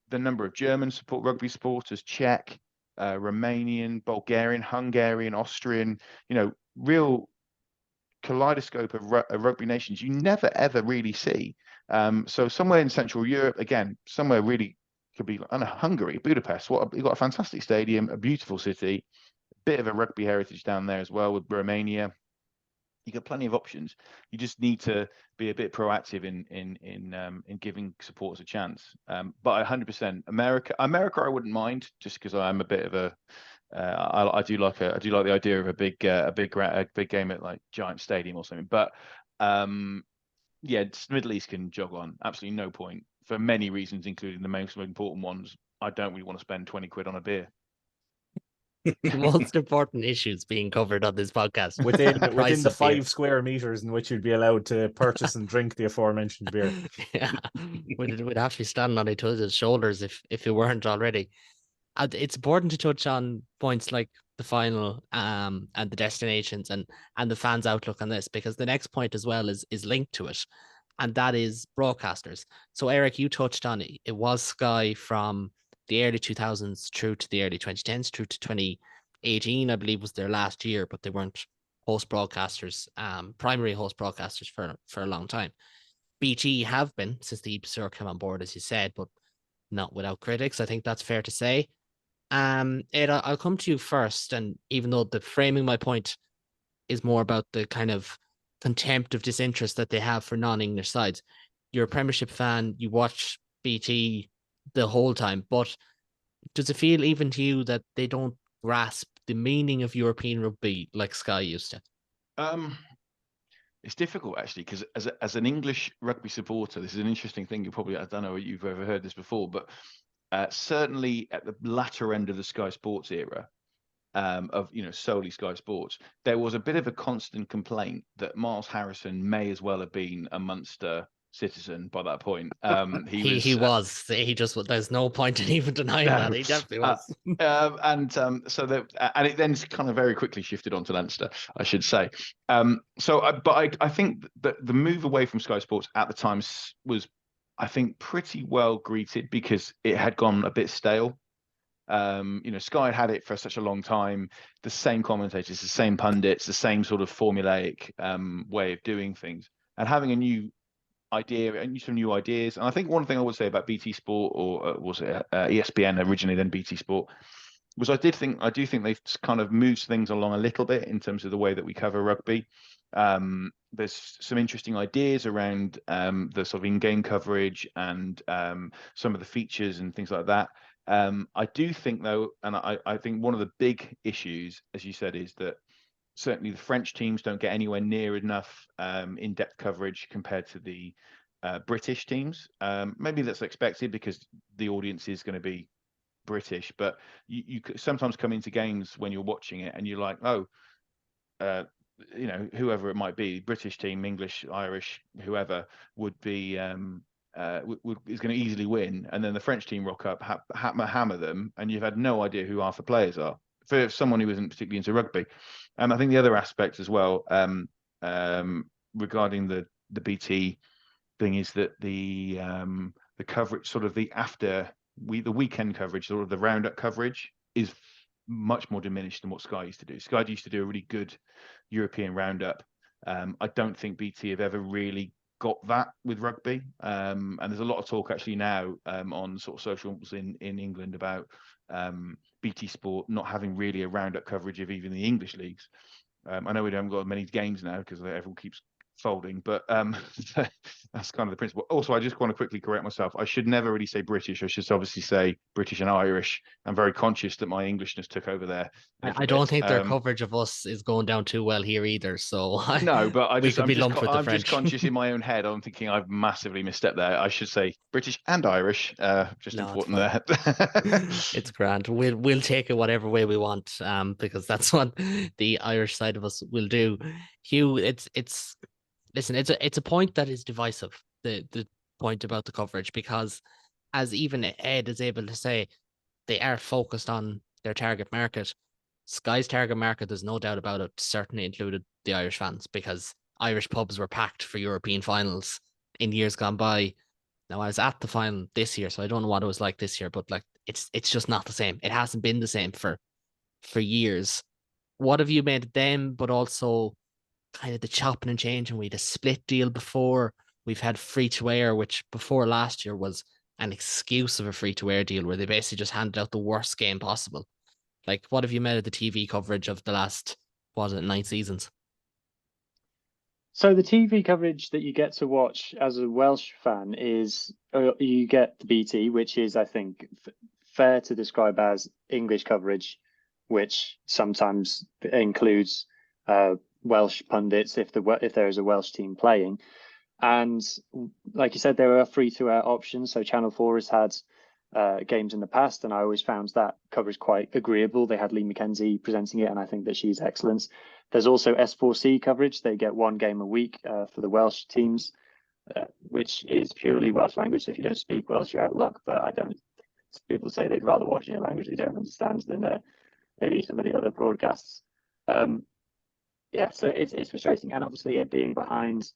the number of German rugby supporters, Czech, Romanian, Bulgarian, Hungarian, Austrian, real kaleidoscope of rugby nations you never ever really see. So somewhere in Central Europe, again, somewhere really could be, I don't know, Hungary, Budapest. You've got a fantastic stadium, a beautiful city, a bit of a rugby heritage down there as well with Romania. You got plenty of options. You just need to be a bit proactive in giving supporters a chance. But 100% America, I wouldn't mind, just because I am a bit of a. I do like the idea of a big game at like Giant Stadium or something. But Middle East can jog on. Absolutely no point for many reasons, including the most important ones. I don't really want to spend 20 quid on a beer. The most important issues being covered on this podcast within the 5 beer. square meters in which you'd be allowed to purchase and drink the aforementioned beer. Yeah, we'd have to be standing on each other's shoulders if it weren't already. it's important to touch on points like the final and the destinations and the fans' outlook on this, because the next point as well is linked to it, and that is broadcasters. So Eric, you touched on it. It was Sky from the early 2000s through to the early 2010s, through to 2018, I believe was their last year, but they weren't host broadcasters, primary host broadcasters for a long time. BT have been since the EPCR came on board, as you said, but not without critics. I think that's fair to say. Ed, I'll come to you first, and even though the framing my point is more about the kind of contempt of disinterest that they have for non-English sides, you're a Premiership fan, you watch BT the whole time, but does it feel even to you that they don't grasp the meaning of European rugby like Sky used to? It's difficult actually, because as an English rugby supporter, this is an interesting thing. I don't know if you've ever heard this before, but certainly at the latter end of the Sky Sports era, of solely Sky Sports, there was a bit of a constant complaint that Miles Harrison may as well have been a Munster citizen by that point. He was. He just. There's no point in even denying that. He definitely was. And it then kind of very quickly shifted on to Leinster, I should say. But I think that the move away from Sky Sports at the time was, I think, pretty well greeted, because it had gone a bit stale. Sky had it for such a long time, the same commentators, the same pundits, the same sort of formulaic way of doing things, and having a new idea and some new ideas. And I think one thing I would say about BT Sport, or was it ESPN originally, then BT Sport, was I do think they've kind of moved things along a little bit in terms of the way that we cover rugby. There's some interesting ideas around the sort of in-game coverage and some of the features and things like that. I do think, though, and I think one of the big issues, as you said, is that certainly the French teams don't get anywhere near enough in-depth coverage compared to the British teams. Maybe that's expected because the audience is going to be British, but you sometimes come into games when you're watching it and you're like, whoever it might be, British team, English, Irish, whoever would be is going to easily win, and then the French team rock up, hammer them, and you've had no idea who half the players are, for someone who isn't particularly into rugby. And I think the other aspect as well, regarding the BT thing, is that the coverage, sort of the weekend coverage, sort of the roundup coverage, is much more diminished than what Sky used to do. Sky used to do a really good European roundup. I don't think BT have ever really got that with rugby, and there's a lot of talk actually now on sort of socials in England about BT Sport not having really a roundup coverage of even the English leagues. I know we haven't got many games now because everyone keeps folding, but that's kind of the principle. Also, I just want to quickly correct myself. I should never really say British. I should obviously say British and Irish. I'm very conscious that my Englishness took over there. I don't think their coverage of us is going down too well here either. So no, but I'm just conscious in my own head. I'm thinking I've massively misstepped there. I should say British and Irish. Just important there. It's grand. We'll take it whatever way we want, because that's what the Irish side of us will do. Hugh, listen, it's a point that is divisive, the point about the coverage, because as even Ed is able to say, they are focused on their target market. Sky's target market, there's no doubt about it, certainly included the Irish fans, because Irish pubs were packed for European finals in years gone by. Now, I was at the final this year, so I don't know what it was like this year, but like it's just not the same. It hasn't been the same for years. What have you made of them, but also kind of the chopping and changing? We had a split deal before. We've had free to air, which before last year was an excuse of a free to air deal where they basically just handed out the worst game possible. Like, what have you made of the TV coverage of the last, 9 seasons? So the TV coverage that you get to watch as a Welsh fan is you get the BT, which is, I think, fair to describe as English coverage, which sometimes includes Welsh pundits if there is a Welsh team playing. And like you said, there are free to air options. So Channel 4 has had games in the past, and I always found that coverage quite agreeable. They had Lee McKenzie presenting it, and I think that she's excellent. There's also S4C coverage. They get one game a week for the Welsh teams, which is purely Welsh language. If you don't speak Welsh, you're out of luck. But I don't some people say they'd rather watch in a language they don't understand than maybe some of the other broadcasts. Yeah, so it's frustrating, and obviously it being behind.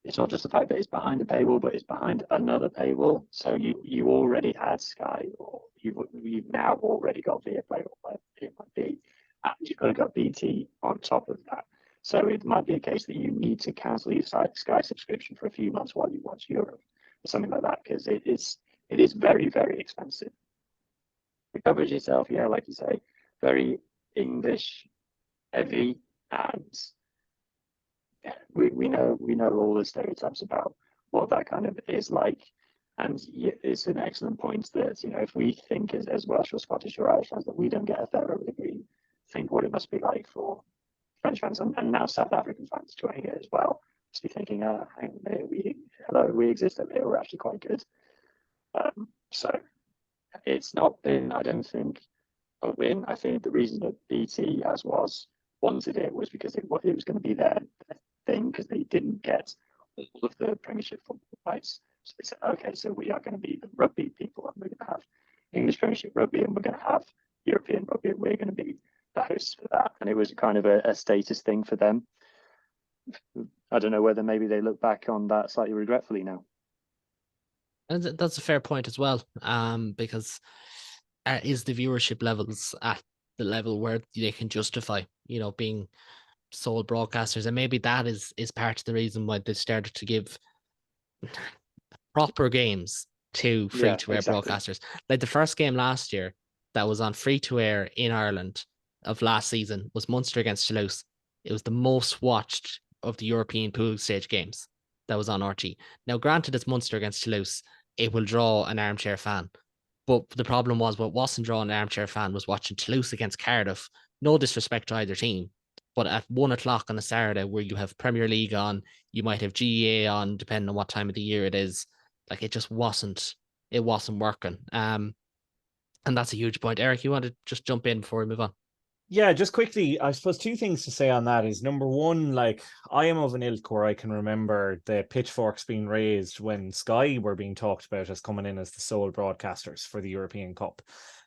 It's not just the fact that it's behind a paywall, but it's behind another paywall. So you already had Sky, or you've now already got Viaplay, or whatever it might be, and you've got to got BT on top of that. So it might be a case that you need to cancel your Sky subscription for a few months while you watch Europe, or something like that, because it is very, very expensive. The coverage itself, yeah, like you say, very English heavy, and we know all the stereotypes about what that kind of is like. And it's an excellent point that, if we think as Welsh or Scottish or Irish fans that we don't get a fair degree, think what it must be like for French fans and now South African fans joining it as well. Just be thinking, hang on a minute, we exist over here, we're actually quite good. So it's not been, I don't think, a win. I think the reason that BT wanted it was because it was going to be their thing, because they didn't get all of the Premiership football rights. So they said, okay, so we are going to be the rugby people, and we're going to have English Premiership rugby, and we're going to have European rugby, and we're going to be the hosts for that. And it was kind of a status thing for them. I don't know whether maybe they look back on that slightly regretfully now. And that's a fair point as well, because is the viewership levels at the level where they can justify, being sole broadcasters, and maybe that is part of the reason why they started to give proper games to free-to-air broadcasters. Like the first game last year that was on free-to-air in Ireland of last season was Munster against Toulouse. It was the most watched of the European pool stage games that was on RT. Now, granted, it's Munster against Toulouse, it will draw an armchair fan. But the problem was what wasn't drawing an armchair fan was watching Toulouse against Cardiff. No disrespect to either team, but at 1 o'clock on a Saturday where you have Premier League on, you might have GEA on, depending on what time of the year it is. Like it wasn't working. And that's a huge point. Eric, you want to just jump in before we move on? Yeah, just quickly, I suppose two things to say on that is, number one, like I am of an ilk where I can remember the pitchforks being raised when Sky were being talked about as coming in as the sole broadcasters for the European Cup,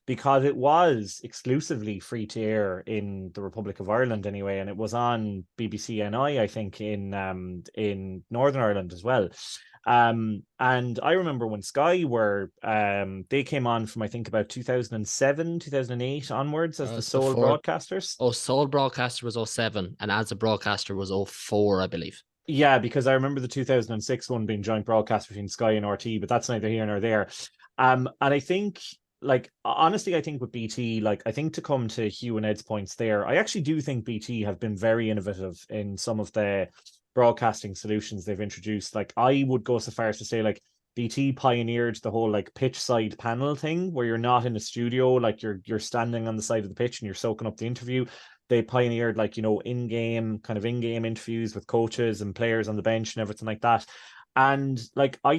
because it was exclusively free to air in the Republic of Ireland anyway, and it was on BBC NI, I think, in Northern Ireland as well. And I remember when Sky were they came on from, I think, about 2007, 2008 onwards as the sole broadcasters. Oh, sole broadcaster was 07, and as a broadcaster was 04, I believe. Yeah, because I remember the 2006 one being joint broadcast between Sky and RT, but that's neither here nor there. And I think, like, honestly, I think with BT, like, I think to come to Hugh and Ed's points there, I actually do think BT have been very innovative in some of the broadcasting solutions they've introduced. Like, I would go so far as to say, like, BT pioneered the whole like pitch side panel thing, where you're not in a studio, like you're standing on the side of the pitch and you're soaking up the interview. They pioneered, like, in-game interviews with coaches and players on the bench and everything like that. And like, I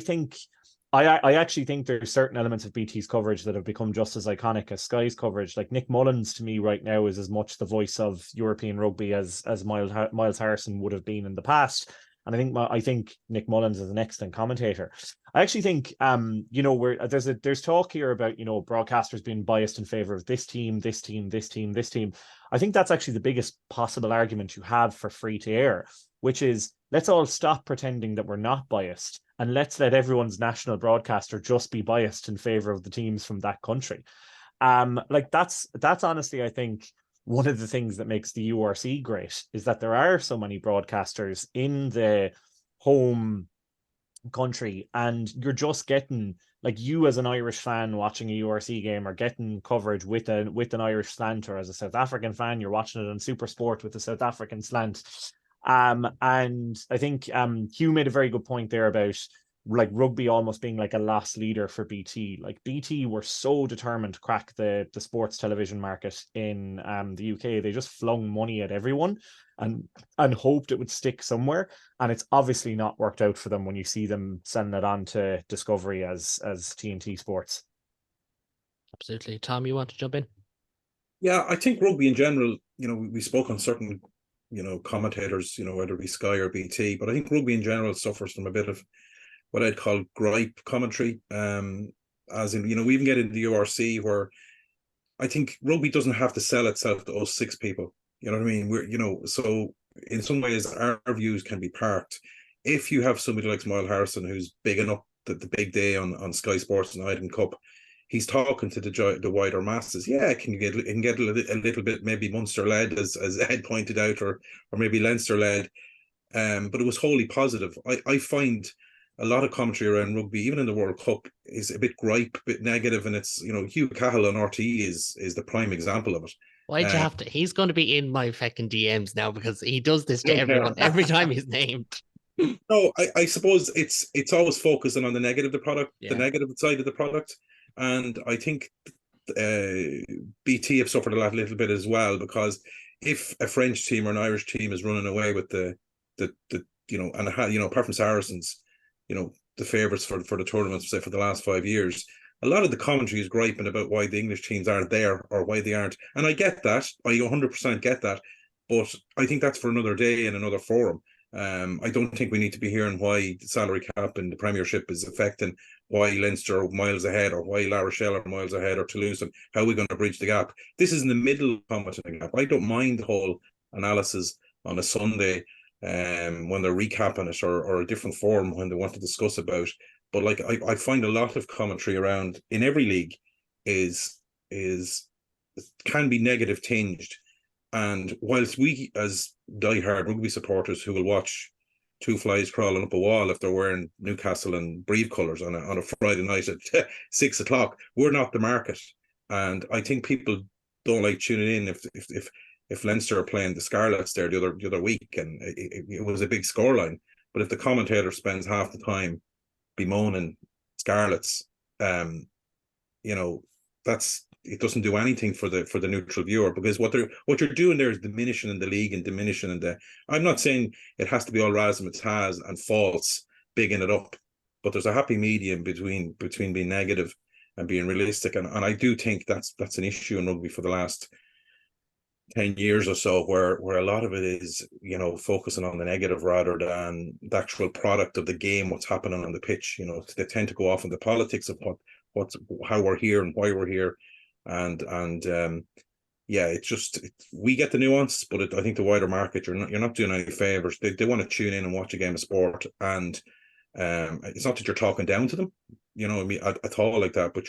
actually think there's certain elements of BT's coverage that have become just as iconic as Sky's coverage. Like Nick Mullins, to me right now, is as much the voice of European rugby as Miles Harrison would have been in the past. And I think Nick Mullins is an excellent commentator. I actually think where there's talk here about broadcasters being biased in favor of this team, this team, this team, this team. I think that's actually the biggest possible argument you have for free to air, which is, let's all stop pretending that we're not biased, and let's let everyone's national broadcaster just be biased in favor of the teams from that country. Like that's honestly, I think, one of the things that makes the URC great, is that there are so many broadcasters in the home country, and you're just getting, like, you as an Irish fan watching a URC game are getting coverage with an Irish slant, or as a South African fan, you're watching it on Super Sport with a South African slant. And I think Hugh made a very good point there about, like, rugby almost being like a lost leader for BT. Like, BT were so determined to crack the sports television market in the UK. They just flung money at everyone and hoped it would stick somewhere. And it's obviously not worked out for them when you see them sending it on to Discovery as TNT Sports. Absolutely. Tom, you want to jump in? Yeah, I think rugby in general, we spoke on certain, commentators, whether it be Sky or BT, but I think rugby in general suffers from a bit of what I'd call gripe commentary. as in, we even get into the URC where I think rugby doesn't have to sell itself to us 6 people. You know what I mean? So in some ways our views can be parked. If you have somebody like Smile Harrison who's bigging up the big day on Sky Sports and Ireland Cup, he's talking to the wider masses. Yeah, it can get a little bit maybe Munster led, as Ed pointed out, or maybe Leinster led. But it was wholly positive. I find a lot of commentary around rugby, even in the World Cup, is a bit gripe, a bit negative, and it's Hugh Cahill on RTE is the prime example of it. Why'd you have to? He's going to be in my fucking DMs now because he does this to everyone every time he's named. No, I suppose it's always focusing on the negative, the Yeah. negative side of the product, and I think BT have suffered a little bit as well, because if a French team or an Irish team is running away with the apart from Saracens, the favourites for the tournament, say for the last 5 years, a lot of the commentary is griping about why the English teams aren't there or why they aren't, and I get that, I 100% get that, but I think that's for another day in another forum. I don't think we need to be hearing why the salary cap in the Premiership is affecting why Leinster are miles ahead, or why La Rochelle are miles ahead, or Toulouse, and how we're going to bridge the gap. This is in the middle of the gap. I don't mind the whole analysis on a Sunday when they're recapping it, or a different forum when they want to discuss about. But like I find a lot of commentary around in every league is can be negative tinged. And whilst we, as diehard rugby supporters who will watch two flies crawling up a wall if they're wearing Newcastle and Brive colours on a Friday night at 6 o'clock, we're not the market. And I think people don't like tuning in if Leinster are playing the Scarlets there the other week, and it was a big scoreline. But if the commentator spends half the time bemoaning Scarlets, it doesn't do anything for the neutral viewer, because what you're doing there is diminishing in the league and diminishing in the. I'm not saying it has to be all razzmatazz and false, bigging it up, but there's a happy medium between being negative and being realistic, and I do think that's an issue in rugby for the last 10 years or so, where a lot of it is focusing on the negative rather than the actual product of the game, what's happening on the pitch. They tend to go off in the politics of how we're here and why we're here. And we get the nuance, but I think the wider market, you're not doing any favors. They want to tune in and watch a game of sport, and it's not that you're talking down to them, at all like that, but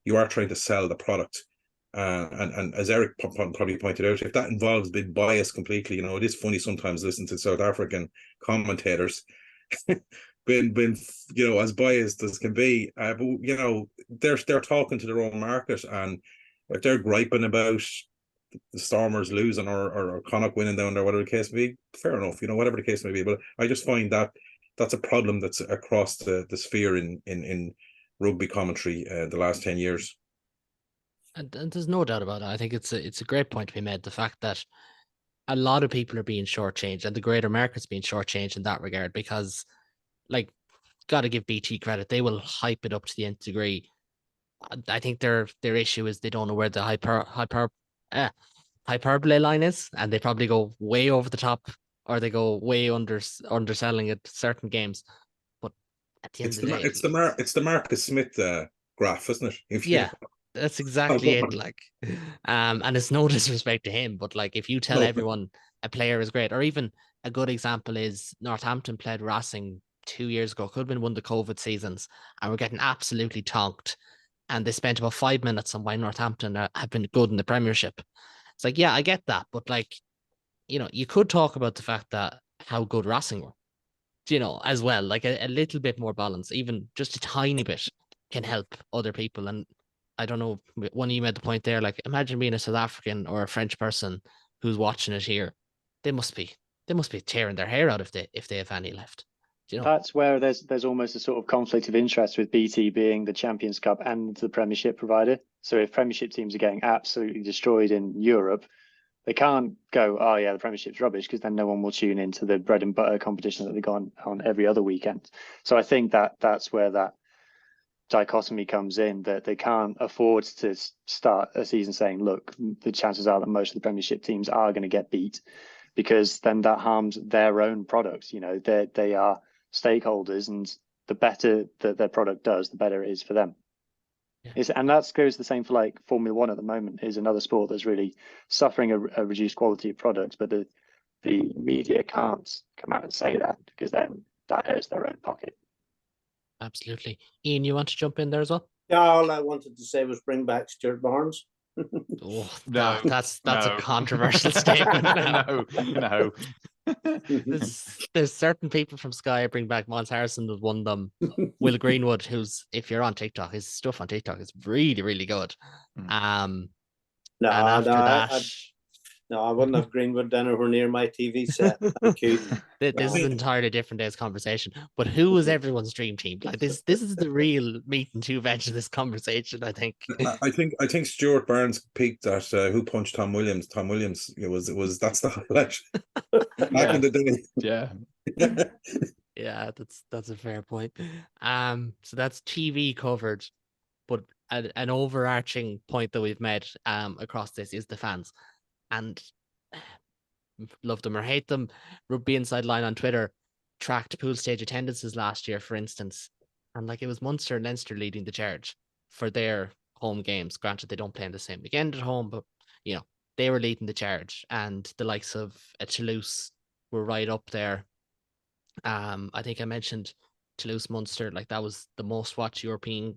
you are trying to sell the product. And as Eric probably pointed out, if that involves being biased completely, it is funny sometimes listening to South African commentators. been as biased as can be, but they're talking to their own market, and if they're griping about the Stormers losing or Connacht winning down there, whatever the case may be, fair enough, whatever the case may be. But I just find that that's a problem that's across the sphere in rugby commentary the last 10 years. And there's no doubt about it. I think it's a great point to be made. The fact that a lot of people are being shortchanged, and the greater market's being shortchanged in that regard, because got to give BT credit. They will hype it up to the nth degree. I think their issue is they don't know where the hyperbole line is, and they probably go way over the top, or they go way underselling it certain games. But at the end of the day, it's the Marcus Smith graph, isn't it? Yeah, that's exactly it. And it's no disrespect to him, but if you tell everyone a player is great, or even a good example is Northampton played Racing 2 years ago, could have been one of the COVID seasons, and we're getting absolutely tonked. And they spent about 5 minutes on why Northampton have been good in the Premiership. It's yeah, I get that, but you could talk about the fact that how good Racing were, as well. A little bit more balance, even just a tiny bit, can help other people. And I don't know, one of you made the point there, imagine being a South African or a French person who's watching it here. They must be tearing their hair out if they have any left. That's where there's almost a sort of conflict of interest with BT being the Champions Cup and the Premiership provider. So if Premiership teams are getting absolutely destroyed in Europe, they can't go, oh yeah, the Premiership's rubbish, because then no one will tune into the bread and butter competition that they got on every other weekend. So I think that's where that dichotomy comes in, that they can't afford to start a season saying, look, the chances are that most of the Premiership teams are going to get beat, because then that harms their own products. They are stakeholders, and the better that their product does, the better it is for them. And that goes the same for like Formula One at the moment. Is another sport that's really suffering a reduced quality of products, but the media can't come out and say that, because then that hurts their own pocket. Absolutely. Ian, you want to jump in there as well? Yeah, all I wanted to say was bring back Stuart Barnes. Oh, No, that's no. a controversial statement now. No. There's certain people from Sky. Bring back Miles Harrison was one of them. Will Greenwood, who's, if you're on TikTok, his stuff on TikTok is really, really good. Mm. No, And after that, no, I wouldn't have Greenwood anywhere near my TV set. Thank you. this is an entirely different day's conversation. But who was everyone's dream team? Like this is the real meat and two veg of this conversation, I think. I think Stuart Barnes peaked at Who Punched Tom Williams. Tom Williams, it was that's the highlight back in the day. Yeah. Yeah, that's a fair point. So that's TV covered, but an overarching point that we've made across this is the fans, and love them or hate them. Rugby Inside Line on Twitter tracked pool stage attendances last year, for instance, and like it was Munster and Leinster leading the charge for their home games. Granted, they don't play in the same weekend at home, but you know they were leading the charge, and the likes of Toulouse were right up there. I think I mentioned Toulouse Munster, like that was the most watched European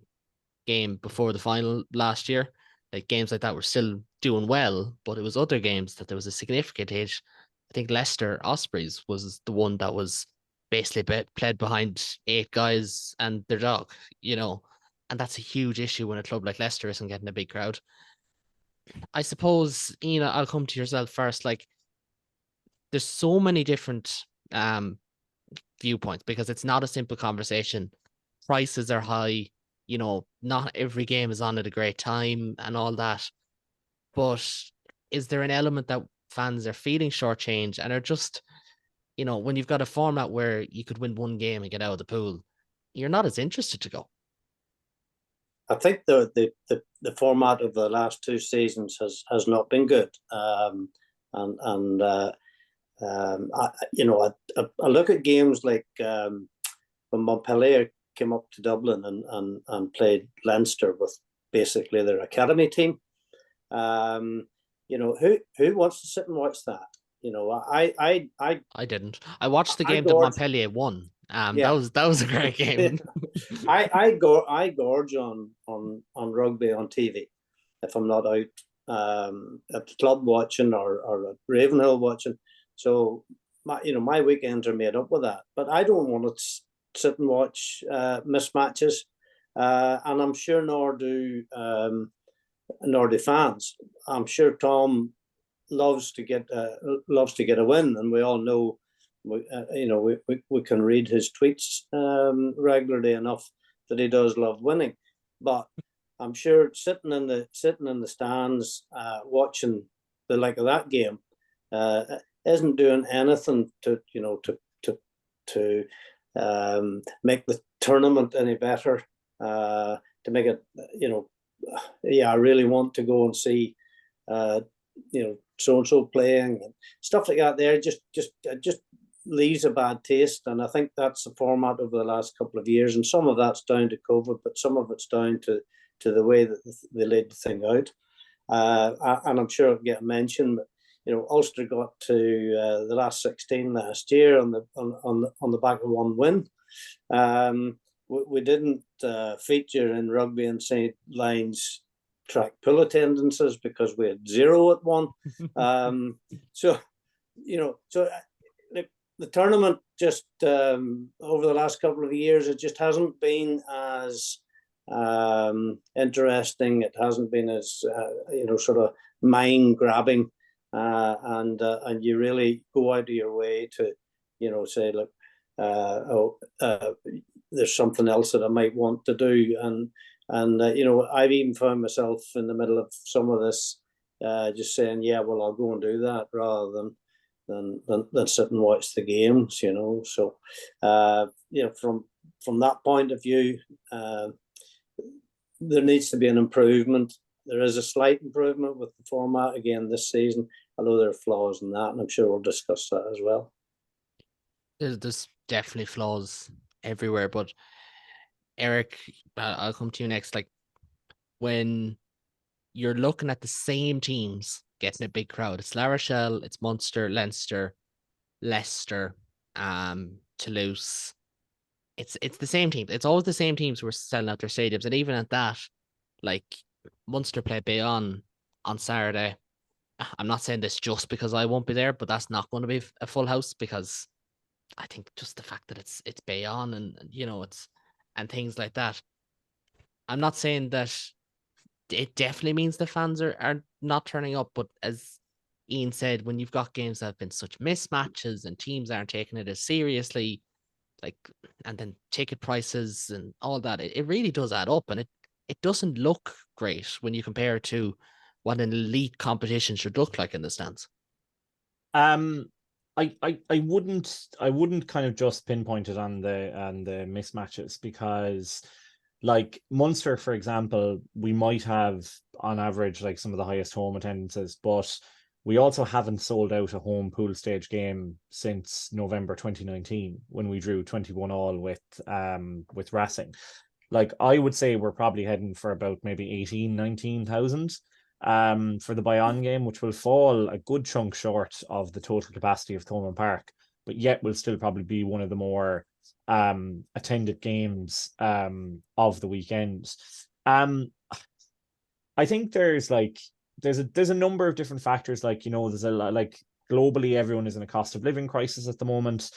game before the final last year. Like games like that were still doing well, but it was other games that there was a significant age. I think Leicester Ospreys was the one that was basically played behind 8 guys and their dog, and that's a huge issue when a club like Leicester isn't getting a big crowd. I suppose, Ian, I'll come to yourself first. Like, there's so many different viewpoints because it's not a simple conversation. Prices are high, not every game is on at a great time and all that. But is there an element that fans are feeling shortchanged and are just, when you've got a format where you could win one game and get out of the pool, you're not as interested to go? I think the format of the last 2 seasons has not been good. I look at games like when Montpellier came up to Dublin and played Leinster with basically their academy team. Who wants to sit and watch that? I didn't. I watched the game that Montpellier won. That was a great game. I gorge on rugby on TV if I'm not out at the club watching or at Ravenhill watching. So my weekends are made up with that. But I don't want to sit and watch mismatches, and I'm sure nor do fans. I'm sure Tom loves to get a win, and we all know. We can read his tweets regularly enough that he does love winning, but I'm sure sitting in the stands watching the like of that game isn't doing anything to make the tournament any better. To make it, I really want to go and see, so and so playing and stuff like that. There just leaves a bad taste, and I think that's the format over the last couple of years. And some of that's down to COVID, but some of it's down to the way that they laid the thing out. And I'm sure it'll get mentioned. But, Ulster got to the last 16 last year on the back of one win. We didn't feature in Rugby and St. Lions track pool attendances because we had 0 at one. So the tournament just over the last couple of years, it just hasn't been as interesting. It hasn't been as sort of mind grabbing, and you really go out of your way to say, look, there's something else that I might want to do, and I've even found myself in the middle of some of this just saying, yeah, well, I'll go and do that rather than sit and watch the games, So, from that point of view, there needs to be an improvement. There is a slight improvement with the format again this season, although there are flaws in that, and I'm sure we'll discuss that as well. There's definitely flaws everywhere, but Eric, I'll come to you next. Like, when you're looking at the same teams getting a big crowd. It's La Rochelle, it's Munster, Leinster, Leicester, Toulouse. It's the same teams. It's always the same teams who are selling out their stadiums. And even at that, like Munster play Bayonne on Saturday. I'm not saying this just because I won't be there, but that's not going to be a full house, because I think just the fact that it's Bayonne and it's and things like that. I'm not saying that it definitely means the fans are not turning up, but as Ian said, when you've got games that have been such mismatches and teams aren't taking it as seriously, like, and then ticket prices and all that, it really does add up, and it doesn't look great when you compare it to what an elite competition should look like in the stands. I wouldn't kind of just pinpoint it on the mismatches, because like Munster, for example, we might have on average like some of the highest home attendances, but we also haven't sold out a home pool stage game since November 2019, when we drew 21-all with Racing. Like, I would say we're probably heading for about maybe 19,000 for the Bayonne game, which will fall a good chunk short of the total capacity of Thomond Park, but yet will still probably be one of the more attended games of the weekend. I think there's a number of different factors. Like, there's a like globally everyone is in a cost of living crisis at the moment.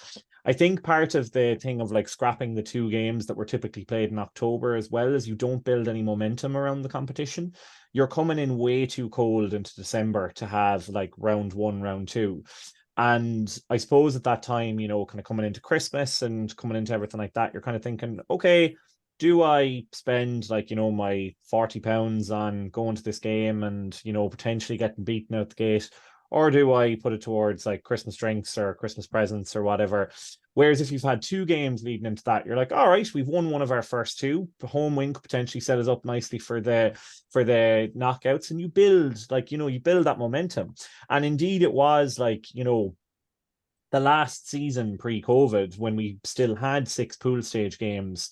I think part of the thing of like scrapping the 2 games that were typically played in October, as well as you don't build any momentum around the competition. You're coming in way too cold into December to have like round 1, round 2. And I suppose at that time, kind of coming into Christmas and coming into everything like that, you're kind of thinking, okay, do I spend like, my £40 on going to this game and, potentially getting beaten out the gate? Or do I put it towards like Christmas drinks or Christmas presents or whatever? Whereas if you've had 2 games leading into that, you're like, all right, we've won one of our first 2. The home win could potentially set us up nicely for the knockouts, and you build that momentum. And indeed it was like, the last season pre-COVID, when we still had 6 pool stage games,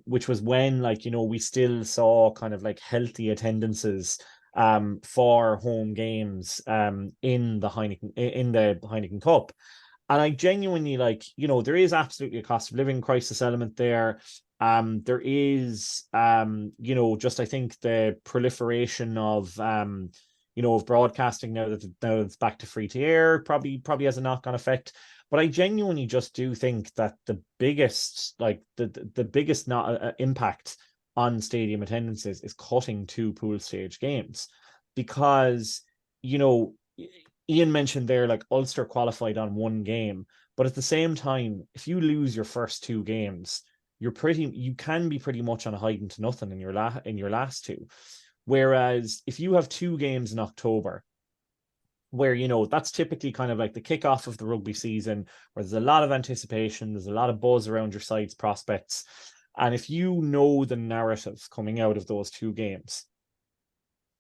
which was when we still saw kind of like healthy attendances for home games in the Heineken Cup. And I genuinely there is absolutely a cost of living crisis element there. There is just I think the proliferation of of broadcasting now that it's back to free to air probably has a knock-on effect. But I genuinely just do think that the biggest the biggest impact on stadium attendances is cutting 2 pool stage games, because Ian mentioned there like Ulster qualified on 1 game, but at the same time, if you lose your first 2 games, you can be pretty much on a hiding to nothing in your last 2. Whereas if you have 2 games in October, where that's typically kind of like the kickoff of the rugby season, where there's a lot of anticipation, there's a lot of buzz around your side's prospects, and if you know the narrative coming out of those 2 games,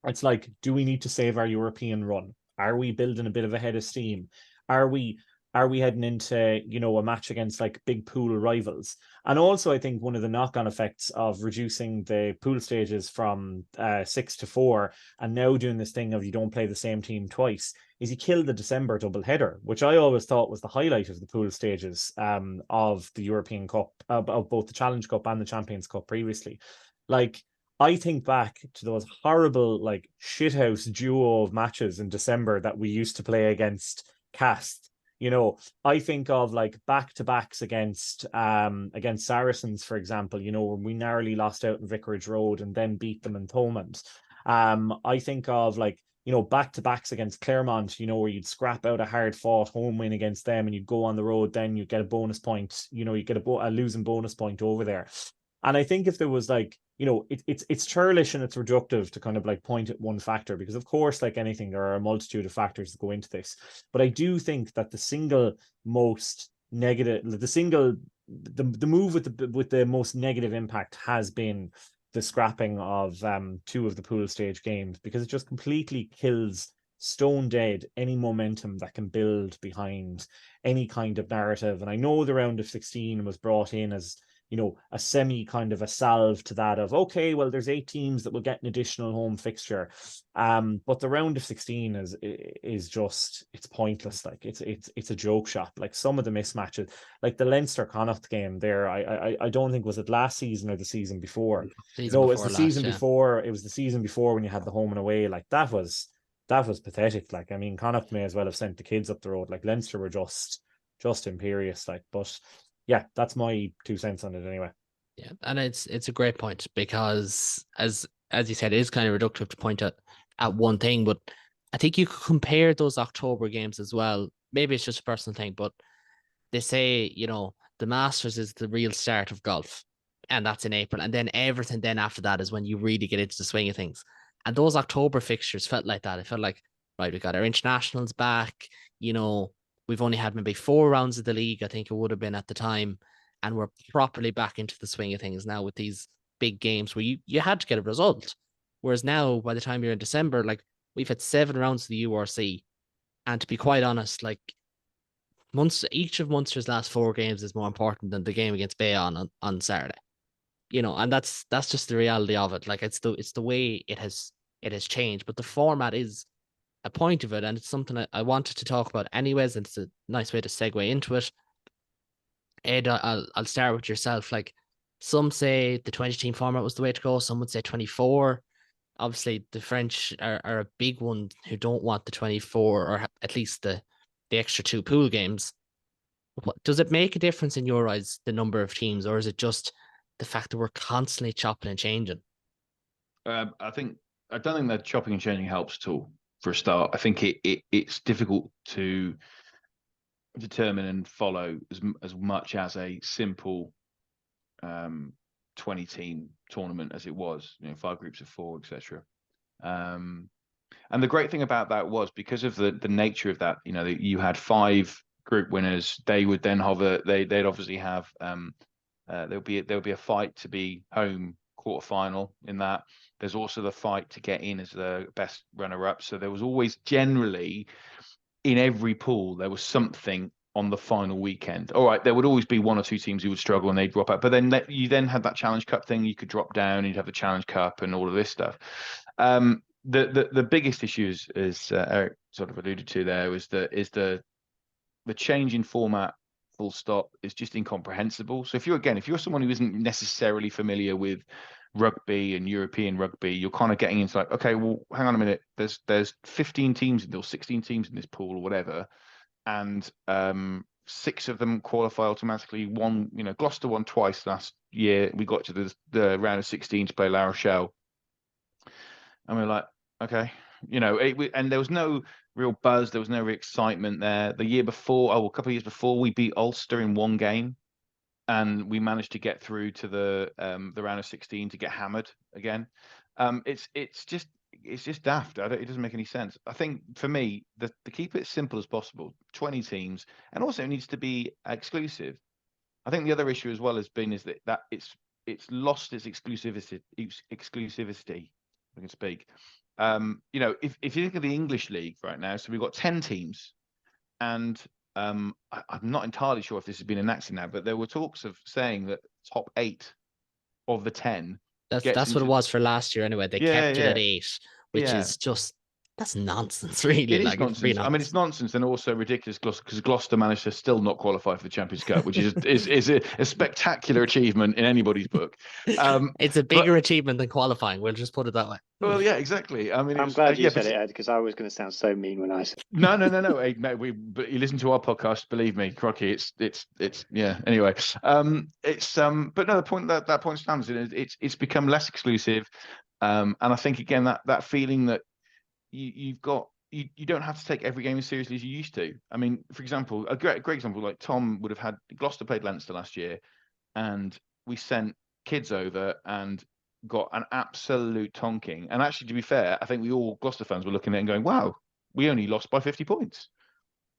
it's like, do we need to save our European run? Are we building a bit of a head of steam? Are we heading into a match against like big pool rivals? And also, I think one of the knock-on effects of reducing the pool stages from 6 to 4, and now doing this thing of you don't play the same team twice, is you kill the December double header, which I always thought was the highlight of the pool stages of the European Cup, of both the Challenge Cup and the Champions Cup previously. Like, I think back to those horrible like shithouse duo of matches in December that we used to play against Cast. I think of like back-to-backs against Saracens, for example, when we narrowly lost out in Vicarage Road and then beat them in Thomond. I think of like, back-to-backs against Claremont, where you'd scrap out a hard-fought home win against them and you'd go on the road, then you get a bonus point, you get a losing bonus point over there. And I think if there was like, it's churlish and it's reductive to kind of like point at one factor, because of course, like anything, there are a multitude of factors that go into this. But I do think that the single most negative, the move with the most negative impact has been the scrapping of 2 of the pool stage games, because it just completely kills stone dead any momentum that can build behind any kind of narrative. And I know the round of 16 was brought in as a semi kind of a salve to that of, okay, well, there's 8 teams that will get an additional home fixture. But the round of 16 is just, it's pointless. Like it's a joke shop. Like some of the mismatches, like the Leinster Connacht game there, I don't think, was it last season or the season before? Season No, it was before the last, season yeah. before. It was the season before when you had the home and away. Like that was pathetic. Like, I mean, Connacht may as well have sent the kids up the road. Like Leinster were just imperious. Like, but yeah, that's my 2 cents on it anyway. Yeah, and it's a great point, because as you said, it is kind of reductive to point at one thing, but I think you could compare those October games as well. Maybe it's just a personal thing, but they say, the Masters is the real start of golf, and that's in April, and then everything then after that is when you really get into the swing of things. And those October fixtures felt like that. It felt like, right, we got our internationals back. We've only had maybe 4 rounds of the league, I think it would have been at the time, and we're properly back into the swing of things now with these big games where you had to get a result. Whereas now, by the time you're in December, like, we've had 7 rounds of the URC, and to be quite honest, like, each of Munster's last 4 games is more important than the game against Bayonne on Saturday. And that's just the reality of it. Like, it's the way it has changed, but the format is a point of it, and it's something I wanted to talk about anyways, and it's a nice way to segue into it. Ed, I'll start with yourself. Like, some say the 20-team format was the way to go. Some would say 24. Obviously, the French are a big one who don't want the 24, or at least the extra 2 pool games. Does it make a difference in your eyes, the number of teams, or is it just the fact that we're constantly chopping and changing? I don't think that chopping and changing helps at all. For a start, I think it's difficult to determine and follow as much as a simple 20-team tournament as it was, 5 groups of 4, etc. And the great thing about that was, because of the nature of that, you had 5 group winners. They would then hover. They'd obviously have there'll be a fight to be home quarterfinal in that. There's also the fight to get in as the best runner-up. So there was always, generally, in every pool, there was something on the final weekend. All right, there would always be 1 or 2 teams who would struggle and they'd drop out. But then you then had that Challenge Cup thing. You could drop down. You'd have the Challenge Cup and all of this stuff. The biggest issue is Eric sort of alluded to there, is the change in format. Full stop, is just incomprehensible. So if you're someone who isn't necessarily familiar with rugby and European rugby, you're kind of getting into like, okay, well, hang on a minute. There's 15 teams or 16 teams in this pool or whatever, and 6 of them qualify automatically. Gloucester won twice last year. We got to the round of 16 to play La Rochelle, and we're like, okay, and there was no real buzz. There was no real excitement there. The year before, a couple of years before, we beat Ulster in 1 game, and we managed to get through to the round of 16 to get hammered again. It's just daft. It doesn't make any sense. I think for me, to keep it simple as possible, 20 teams, and also it needs to be exclusive. I think the other issue as well is that it's lost its exclusivity. If I can speak. If you look at the English league right now, so we've got 10 teams, and I'm not entirely sure if this has been enacted now, but there were talks of saying that top 8 of the 10. That's what it was for last year anyway. They kept it at 8, which is just, that's nonsense, really. It is nonsense. I mean, it's nonsense and also ridiculous because Gloucester managed to still not qualify for the Champions Cup, which is a spectacular achievement in anybody's book. It's a bigger achievement than qualifying. We'll just put it that way. Well, yeah, exactly. I mean, I'm glad you said it, Ed, because I was going to sound so mean when I said. No. Hey, mate, but you listen to our podcast, believe me, crocky. It's yeah. Anyway, but no, the point that point stands. It's become less exclusive, and I think again that feeling that you don't have to take every game as seriously as you used to. I mean, for example, a great example, like Tom would have had, Gloucester played Leinster last year, and we sent kids over and got an absolute tonking. And actually, to be fair, I think we all Gloucester fans were looking at it and going, wow, we only lost by 50 points.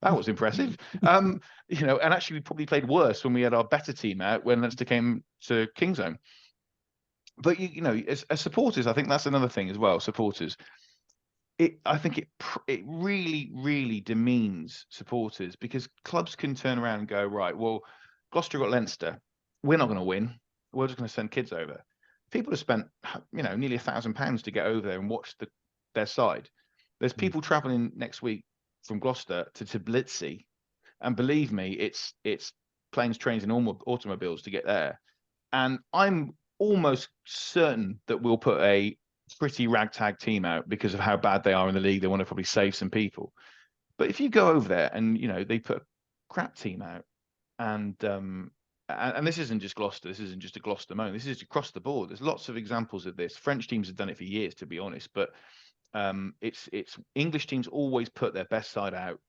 That was impressive. And actually we probably played worse when we had our better team out when Leinster came to Kingsholm. But as supporters, I think that's another thing as well. Supporters, I think it really, really demeans supporters, because clubs can turn around and go, right, well, Gloucester got Leinster. we're not going to win. We're just going to send kids over. People have spent, nearly £1,000 to get over there and watch their side. There's people traveling next week from Gloucester to Tbilisi, and believe me, it's planes, trains, and automobiles to get there. And I'm almost certain that we'll put a pretty ragtag team out because of how bad they are in the league. They want to probably save some people. But if you go over there and they put a crap team out, and this isn't just Gloucester, this isn't just a Gloucester moment, this is across the board. There's lots of examples of this. French teams have done it for years, to be honest, but it's English teams always put their best side out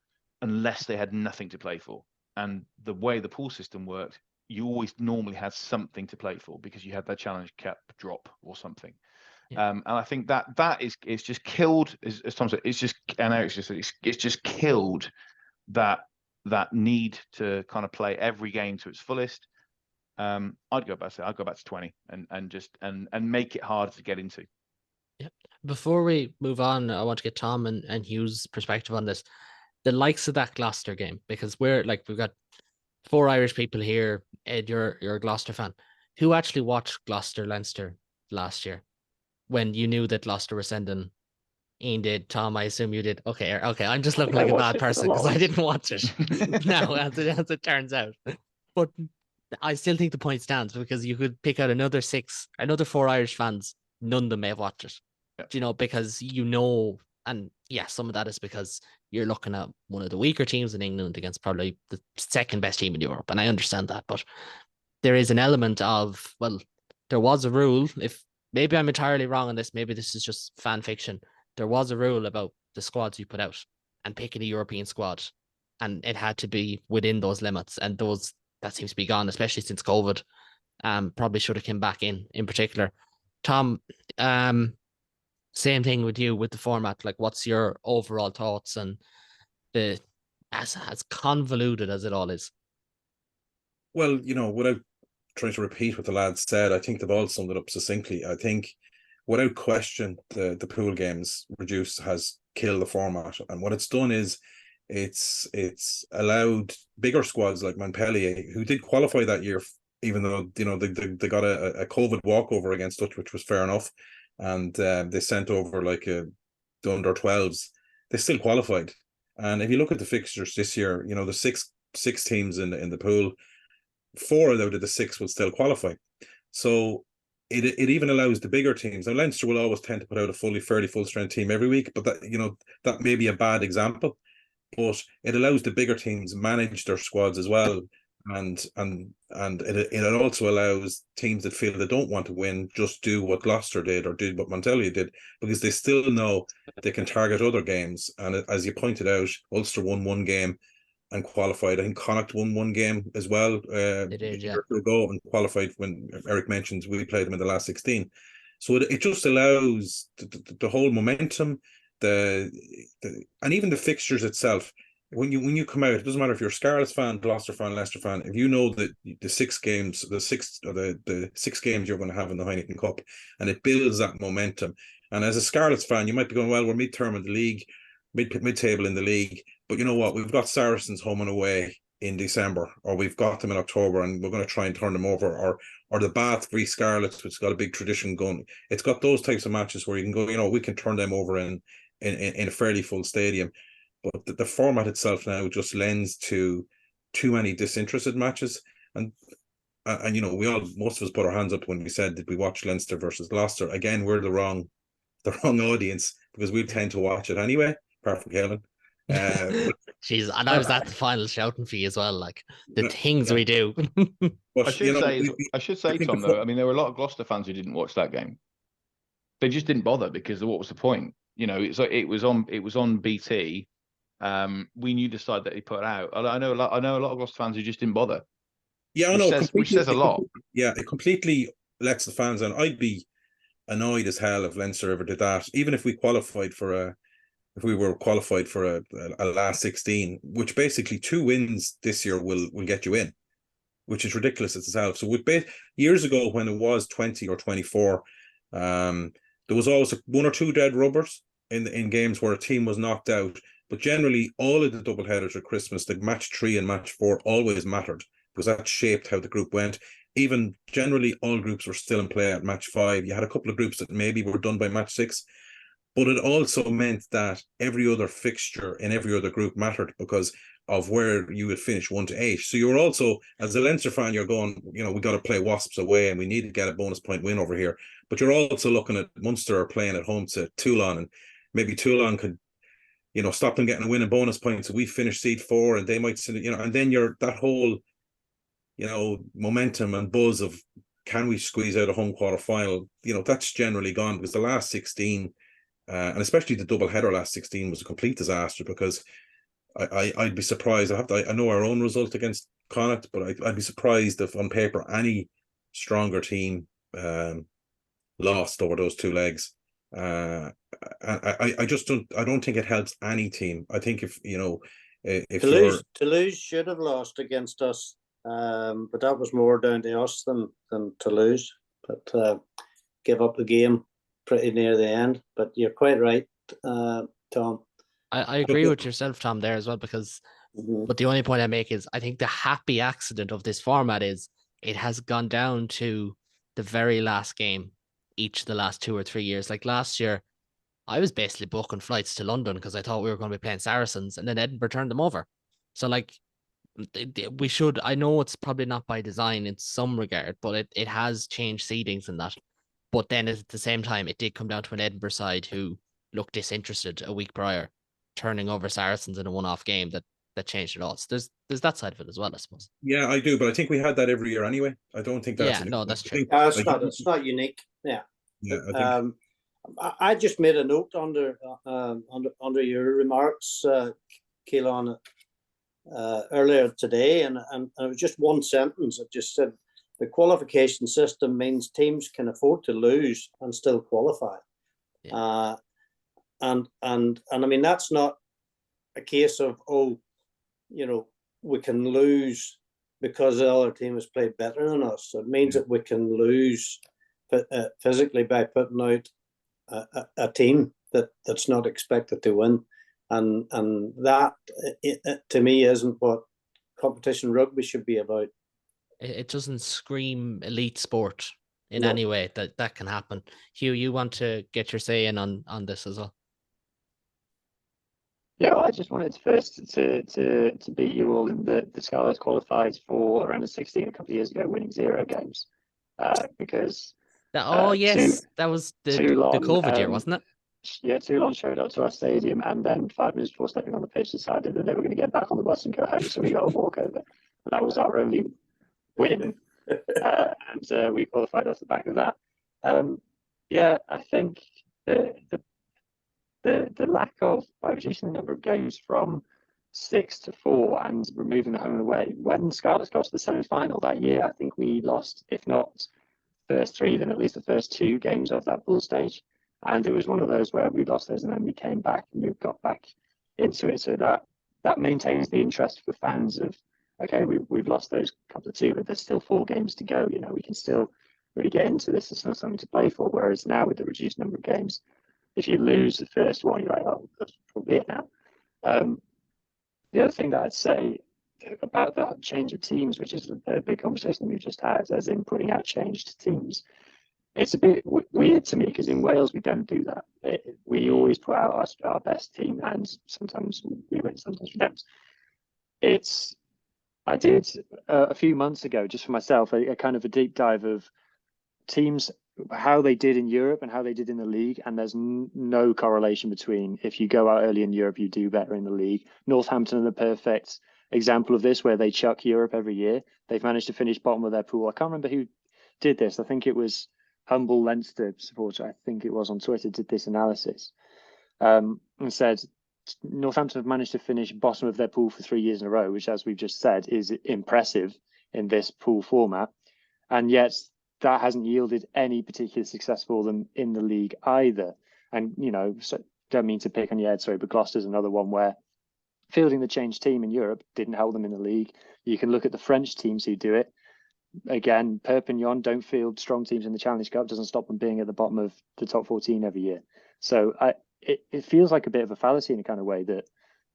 unless they had nothing to play for. And the way the pool system worked, you always normally had something to play for because you had that challenge cap drop or something. Yeah. And I think that it's just killed, as Tom said, it's just killed that need to kind of play every game to its fullest. I'd go back to 20 and make it hard to get into. Yeah. Before we move on, I want to get Tom and Hugh's perspective on this. The likes of that Gloucester game, because we've got 4 Irish people here. Ed, you're a Gloucester fan. Who actually watched Gloucester Leinster last year when you knew that Gloucester were sending? Ian did. Tom, I assume you did. Okay. I'm just looking like a bad person because I didn't watch it. No, as it turns out. But I still think the point stands because you could pick out another 4 Irish fans. None of them may have watched it. Yeah. Because and yeah, some of that is because you're looking at one of the weaker teams in England against probably the second best team in Europe. And I understand that, but there is an element of, well, there was a rule. If maybe I'm entirely wrong on this, maybe this is just fan fiction. There was a rule about the squads you put out and picking a European squad, and it had to be within those limits. And that seems to be gone, especially since COVID. Probably should have come back in particular. Tom, same thing with you with the format. Like, what's your overall thoughts and as convoluted as it all is? Well, without trying to repeat what the lads said, I think they've all summed it up succinctly. I think, without question, the pool games reduced has killed the format, and what it's done is it's allowed bigger squads like Montpellier, who did qualify that year, even though they got a COVID walkover against Dutch, which was fair enough, and they sent over the under 12s. They still qualified, and if you look at the fixtures this year, the six teams in the pool, 4 out of the 6 will still qualify. So it even allows the bigger teams. Now, Leinster will always tend to put out a fairly full strength team every week, but that may be a bad example. But it allows the bigger teams manage their squads as well, and it also allows teams that feel they don't want to win just do what Gloucester did or did what Montpellier did, because they still know they can target other games. And as you pointed out, Ulster won 1 game and qualified. I think Connacht won 1 game as well. They did, yeah. Ago and qualified when Eric mentions we played them in the last 16. So it just allows the whole momentum, and even the fixtures itself. When you come out, it doesn't matter if you're a Scarlets fan, Gloucester fan, Leicester fan. If you know that the 6 games, the 6 games you're going to have in the Heineken Cup, and it builds that momentum. And as a Scarlets fan, you might be going, well, we're mid-term in the league, mid-table in the league, but you know what? We've got Saracens home and away in December, or we've got them in October, and we're going to try and turn them over, or the Bath v Scarlets, which has got a big tradition going. It's got those types of matches where you can go, we can turn them over in a fairly full stadium. But the format itself now just lends to too many disinterested matches, and most of us put our hands up when we said, did we watch Leinster versus Gloucester? Again, we're the wrong audience, because we tend to watch it anyway, apart from Helen. Jeez, and I was at the final shouting for you as well, like the things we do. But, I should say, Tom, though, I mean, there were a lot of Gloucester fans who didn't watch that game. They just didn't bother because what was the point? It's like it was on BT. We knew the side that he put out. I know a lot of Gloucester fans who just didn't bother. Yeah, I know. Which says a lot. It completely lets the fans on. I'd be annoyed as hell if Leinster ever did that. Even if we qualified for a last 16, which basically 2 wins this year will get you in, which is ridiculous itself. So years ago when it was 20 or 24, there was always 1 or 2 dead rubbers in games where a team was knocked out. But generally, all of the double headers at Christmas, the match 3 and match 4 always mattered. because that shaped how the group went. Even generally, all groups were still in play at match 5. You had a couple of groups that maybe were done by match 6, but it also meant that every other fixture in every other group mattered because of where you would finish 1 to 8. So you were also, as a Leinster fan, you're going, we got to play Wasps away and we need to get a bonus point win over here. But you're also looking at Munster playing at home to Toulon, and maybe Toulon could, stop them getting a win and bonus points. So we finish seed 4 and they might, and then you're that whole, momentum and buzz of, can we squeeze out a home quarter final? That's generally gone, because the last 16, and especially the double header last 16 was a complete disaster, because I'd be surprised. I know our own result against Connacht, but I'd be surprised if on paper any stronger team lost over those 2 legs. I don't think it helps any team. I think if Toulouse should have lost against us, but that was more down to us than Toulouse. But give up the game pretty near the end. But you're quite right, Tom. I agree with yourself, Tom, there as well, because but the only point I make is I think the happy accident of this format is it has gone down to the very last game each of the last 2 or 3 years. Like last year, I was basically booking flights to London because I thought we were going to be playing Saracens, and then Edinburgh turned them over. So like we should, I know it's probably not by design in some regard, but it has changed seedings and that. But then at the same time, it did come down to an Edinburgh side who looked disinterested a week prior, turning over Saracens in a one-off game that changed it all. So there's that side of it as well, I suppose. Yeah, I do, but I think we had that every year anyway. I don't think that's that's true. It's not unique. Yeah. I just made a note under your remarks, Keelan, earlier today, and it was just one sentence. It just said the qualification system means teams can afford to lose and still qualify. Yeah. And I mean, that's not a case of, we can lose because the other team has played better than us. So it means that we can lose physically by putting out a team that's not expected to win. And that, to me, isn't what competition rugby should be about. It doesn't scream elite sport in any way that can happen. Hugh, you want to get your say in on this as well? Yeah, well, I just wanted first to beat you all in the Scarlets qualified for around 16 a couple of years ago, winning 0 games. Because that was the COVID year, wasn't it? Yeah, Toulon showed up to our stadium, and then 5 minutes before stepping on the pitch decided that they were going to get back on the bus and go home, so we got a walkover. And that was our only win, and we qualified off the back of that. I think the lack of, by reducing the number of games from 6 to 4 and removing the home and away, when Scarlets got to the semi-final that year, I think we lost, if not first 3, then at least the first 2 games of that pool stage. And it was one of those where we lost those and then we came back and we got back into it. So that maintains the interest for fans of, okay, we've lost those couple of 2, but there's still 4 games to go. We can still really get into this. It's not something to play for. Whereas now with the reduced number of games, if you lose the first one, you're like, oh, that's probably it now. The other thing that I'd say about that change of teams, which is a big conversation we've just had, as in putting out changed teams, it's a bit weird to me because in Wales we don't do that. We always put out our best team, and sometimes we win, sometimes we don't. I did a few months ago, just for myself, a kind of a deep dive of teams, how they did in Europe and how they did in the league, and there's no correlation between if you go out early in Europe, you do better in the league. Northampton are the perfect example of this, where they chuck Europe every year. They've managed to finish bottom of their pool. I can't remember who did this. I think it was Humble Leinster supporter, I think it was on Twitter, did this analysis and said Northampton have managed to finish bottom of their pool for 3 years in a row, which, as we've just said, is impressive in this pool format. And yet that hasn't yielded any particular success for them in the league either. And, so don't mean to pick on your head, sorry, but Gloucester's another one where fielding the changed team in Europe didn't help them in the league. You can look at the French teams who do it. Again, Perpignan don't field strong teams in the Challenge Cup, doesn't stop them being at the bottom of the top 14 every year. So it feels like a bit of a fallacy in a kind of way that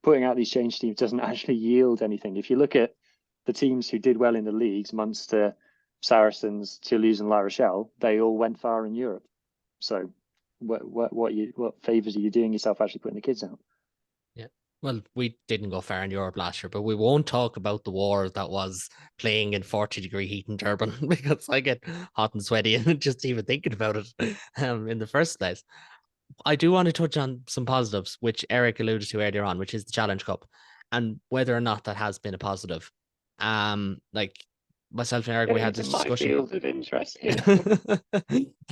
putting out these change teams doesn't actually yield anything. If you look at the teams who did well in the leagues, Munster, Saracens, Toulouse, and La Rochelle, they all went far in Europe. So, what favors are you doing yourself actually putting the kids out? Yeah. Well, we didn't go far in Europe last year, but we won't talk about the war that was playing in 40-degree heat in Durban because I get hot and sweaty and just even thinking about it in the first place. I do want to touch on some positives, which Eric alluded to earlier on, which is the Challenge Cup and whether or not that has been a positive. Like myself and Eric, we had this discussion. Field of interest here.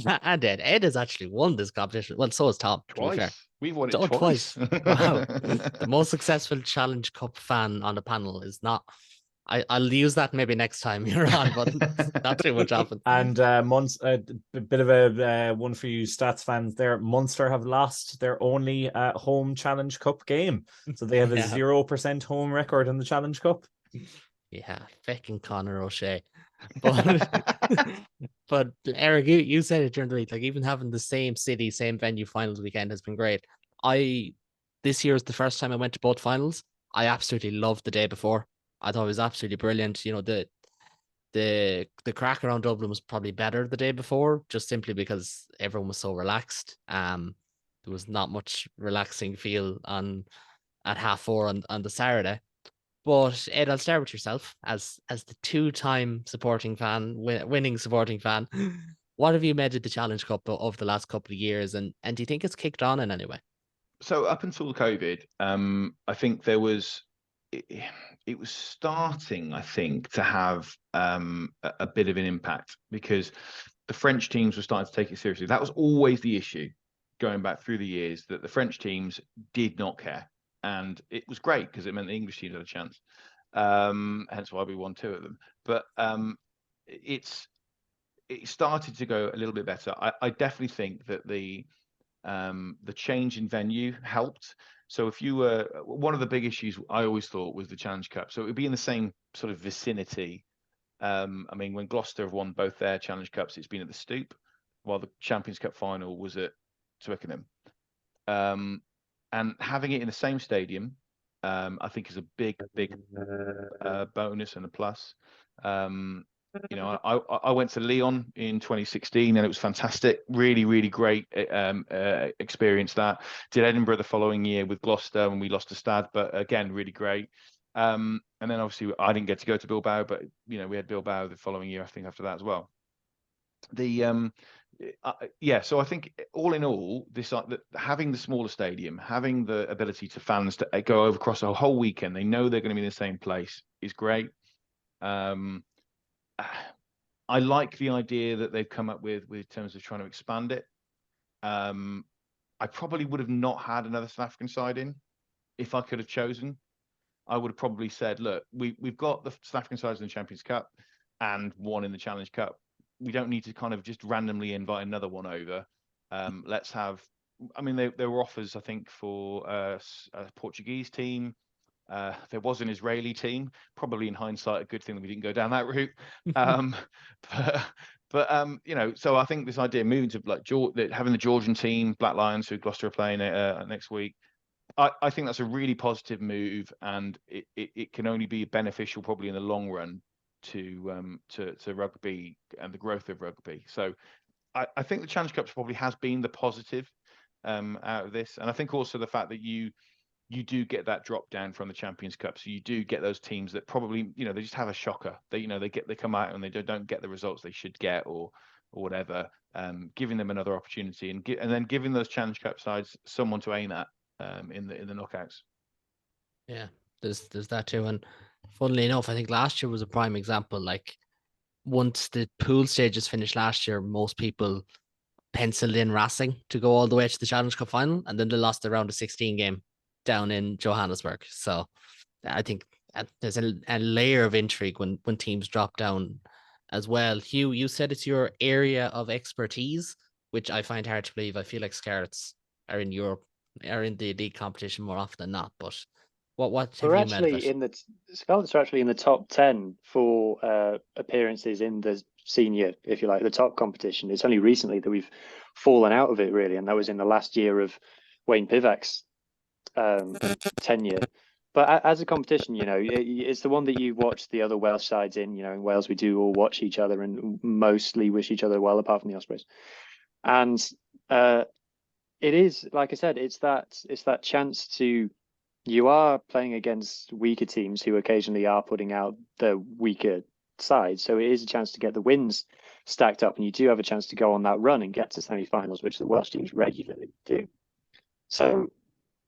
And Ed has actually won this competition. Well, so has Tom, to be fair. Twice. We've won it Oh, twice. Wow. The most successful Challenge Cup fan on the panel is not. I'll use that maybe next time you're on, but not too much often. And a bit of a one for you stats fans there. Munster have lost their only home Challenge Cup game. So they have a 0% home record in the Challenge Cup. Yeah, fecking Conor O'Shea. But Eric, you said it during the week, like even having the same city, same venue finals weekend has been great. This year is the first time I went to both finals. I absolutely loved the day before. I thought it was absolutely brilliant. You know, the crack around Dublin was probably better the day before, just simply because everyone was so relaxed. There was not much relaxing feel at 4:30 on the Saturday. But Ed, I'll start with yourself as the two-time supporting fan, winning supporting fan. What have you made of the Challenge Cup of the last couple of years, and do you think it's kicked on in any way? So up until COVID, I think there was it was starting, I think, to have a bit of an impact because the French teams were starting to take it seriously. That was always the issue going back through the years, that the French teams did not care. And it was great because it meant the English teams had a chance. Hence why we won 2 of them. But it started to go a little bit better. I definitely think that the change in venue helped. So if you were, one of the big issues I always thought was the Challenge Cup. So it would be in the same sort of vicinity. I mean, when Gloucester have won both their Challenge Cups, it's been at the Stoop, while the Champions Cup final was at Twickenham. And having it in the same stadium, I think is a big bonus and a plus. You know, I went to Lyon in 2016 and it was fantastic. Really, really great experience that. Did Edinburgh the following year with Gloucester when we lost to Stad, but again, really great. And then obviously I didn't get to go to Bilbao, but you know, we had Bilbao the following year, I think, after that as well. So I think all in all, this having the smaller stadium, having the ability to fans to go over across a whole weekend, they know they're going to be in the same place, is great. I like the idea that they've come up with terms of trying to expand it. I probably would have not had another South African side in if I could have chosen. I would have probably said, look, we've got the South African sides in the Champions Cup and one in the Challenge Cup. We don't need to kind of just randomly invite another one over. Let's have, I mean, there were offers, I think, for a Portuguese team. There was an Israeli team, probably in hindsight, a good thing that we didn't go down that route. But you know, so I think this idea moving to like having the Georgian team, Black Lions, who Gloucester are playing next week, I think that's a really positive move, and it can only be beneficial probably in the long run to rugby and the growth of rugby. So I think the Challenge Cup probably has been the positive out of this, and I think also the fact that you do get that drop down from the Champions Cup, so you do get those teams that probably, you know, they just have a shocker. They come out and they don't get the results they should get or whatever. Giving them another opportunity and then giving those Challenge Cup sides someone to aim at in the knockouts. Yeah, there's that too. And funnily enough, I think last year was a prime example. Like once the pool stages finished last year, most people penciled in Racing to go all the way to the Challenge Cup final, and then they lost the round of 16 game down in Johannesburg. So I think there's a layer of intrigue when teams drop down as well. Hugh, you said it's your area of expertise, which I find hard to believe. I feel like Scarlets are in Europe, are in the league competition more often than not. But what have you made of it? Scarlets are actually in the top 10 for appearances in the senior, if you like, the top competition. It's only recently that we've fallen out of it, really, and that was in the last year of Wayne Pivac's tenure. But as a competition, it's the one that you watch the other Welsh sides in. In Wales, we do all watch each other and mostly wish each other well, apart from the Ospreys. And it is, like I said, it's that chance to. You are playing against weaker teams who occasionally are putting out the weaker side. So it is a chance to get the wins stacked up, and you do have a chance to go on that run and get to semi-finals, which the Welsh teams regularly do. So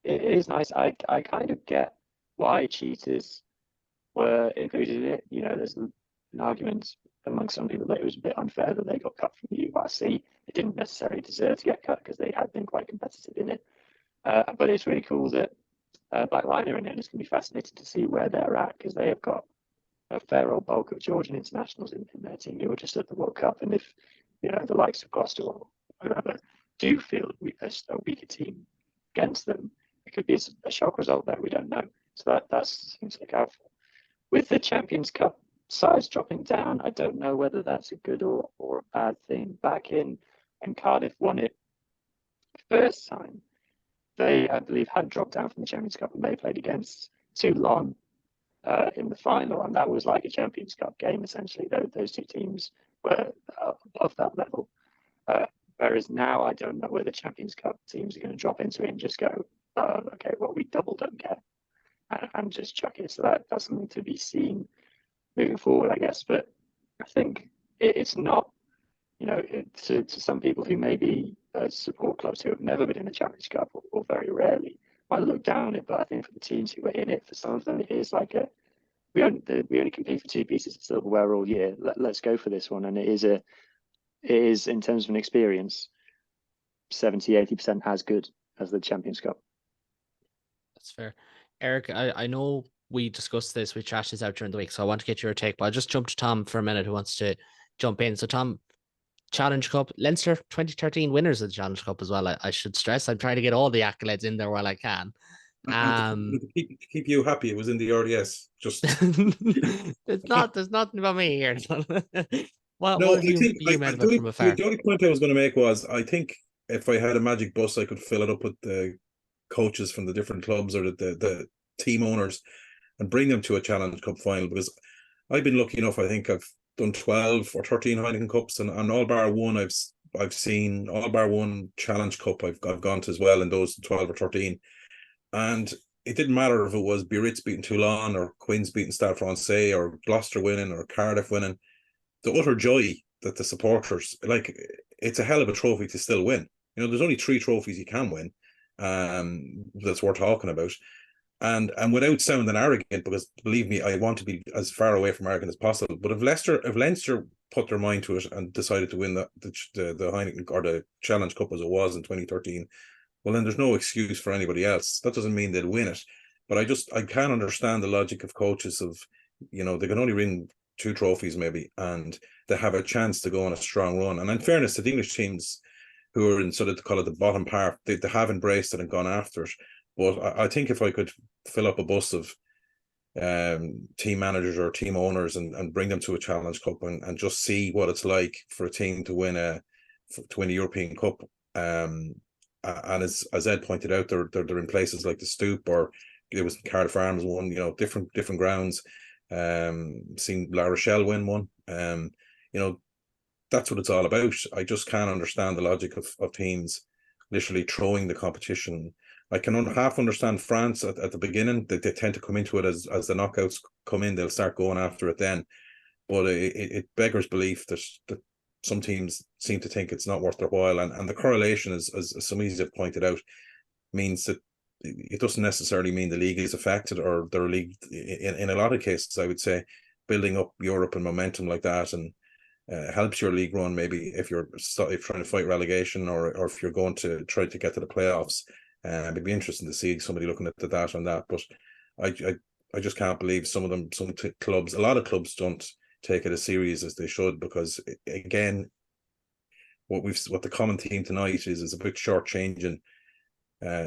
it is nice. I kind of get why cheaters were included in it. There's an argument among some people that it was a bit unfair that they got cut from the URC. They didn't necessarily deserve to get cut because they had been quite competitive in it. But it's really cool that Black Lion are in it. And it's going to be fascinating to see where they're at, because they have got a fair old bulk of Georgian internationals in their team who were just at the World Cup. And if the likes of Gloucester or whoever do feel a weaker team against them, it could be a shock result there. We don't know. So that seems to look out for. With the Champions Cup size dropping down, I don't know whether that's a good or a bad thing. Back in when Cardiff won it first time, they, I believe, had dropped down from the Champions Cup, and they played against Toulon in the final, and that was like a Champions Cup game, essentially. Those two teams were above that level. Whereas now, I don't know whether Champions Cup teams are going to drop into it and just go, okay, well, we double don't care, and just chuck it. So that's something to be seen moving forward, I guess. But I think it's not, to some people who maybe support clubs who have never been in the Challenge Cup or very rarely might look down it. But I think for the teams who were in it, for some of them, it is like we only compete for 2 pieces of silverware all year. Let's go for this one. And it is in terms of an experience, 70-80% as good as the Champions Cup. That's fair. Eric, I know we discussed this, we trashed this out during the week, so I want to get your take, but I'll just jump to Tom for a minute, who wants to jump in. So Tom, Challenge Cup, Leinster 2013 winners of the Challenge Cup as well. I should stress, I'm trying to get all the accolades in there while I can. To keep you happy, it was in the RDS. Just there's nothing about me here. What no, have you made of it from afar? The only point I was going to make was, I think if I had a magic bus, I could fill it up with the coaches from the different clubs or the team owners and bring them to a Challenge Cup final, because I've been lucky enough. I think I've done 12 or 13 Heineken Cups, and all bar one I've seen, all bar one Challenge Cup I've gone to as well in those 12 or 13. And it didn't matter if it was Biarritz beating Toulon or Queen's beating Stade Francais or Gloucester winning or Cardiff winning. The utter joy that the supporters, like, it's a hell of a trophy to still win. There's only 3 trophies you can win, that's worth talking about. And without sounding arrogant, because believe me, I want to be as far away from arrogant as possible. But if Leinster put their mind to it and decided to win the Heineken or the Challenge Cup as it was in 2013, well, then there's no excuse for anybody else. That doesn't mean they'll win it. But I can't understand the logic of coaches of, they can only win 2 trophies maybe, and they have a chance to go on a strong run. And in fairness to the English teams who are in sort of, to call it the bottom part, they have embraced it and gone after it. But I think if I could fill up a bus of team managers or team owners and bring them to a Challenge Cup and just see what it's like for a team to win a European Cup, and as Ed pointed out, they're in places like the Stoop, or it was Cardiff Arms one, different grounds. Seen La Rochelle win one. That's what it's all about. I just can't understand the logic of teams literally throwing the competition. I can half understand France at the beginning. They tend to come into it as the knockouts come in, they'll start going after it then. But it beggars belief that some teams seem to think it's not worth their while. And the correlation, as some of you have pointed out, means that it doesn't necessarily mean the league is affected, or their league, in a lot of cases, I would say, building up Europe and momentum like that, and helps your league run, maybe if you're trying to fight relegation, or if you're going to try to get to the playoffs. It'd be interesting to see somebody looking at the data on that. But I just can't believe some clubs, a lot of clubs, don't take it as serious as they should, because again, what the common theme tonight is a bit shortchanging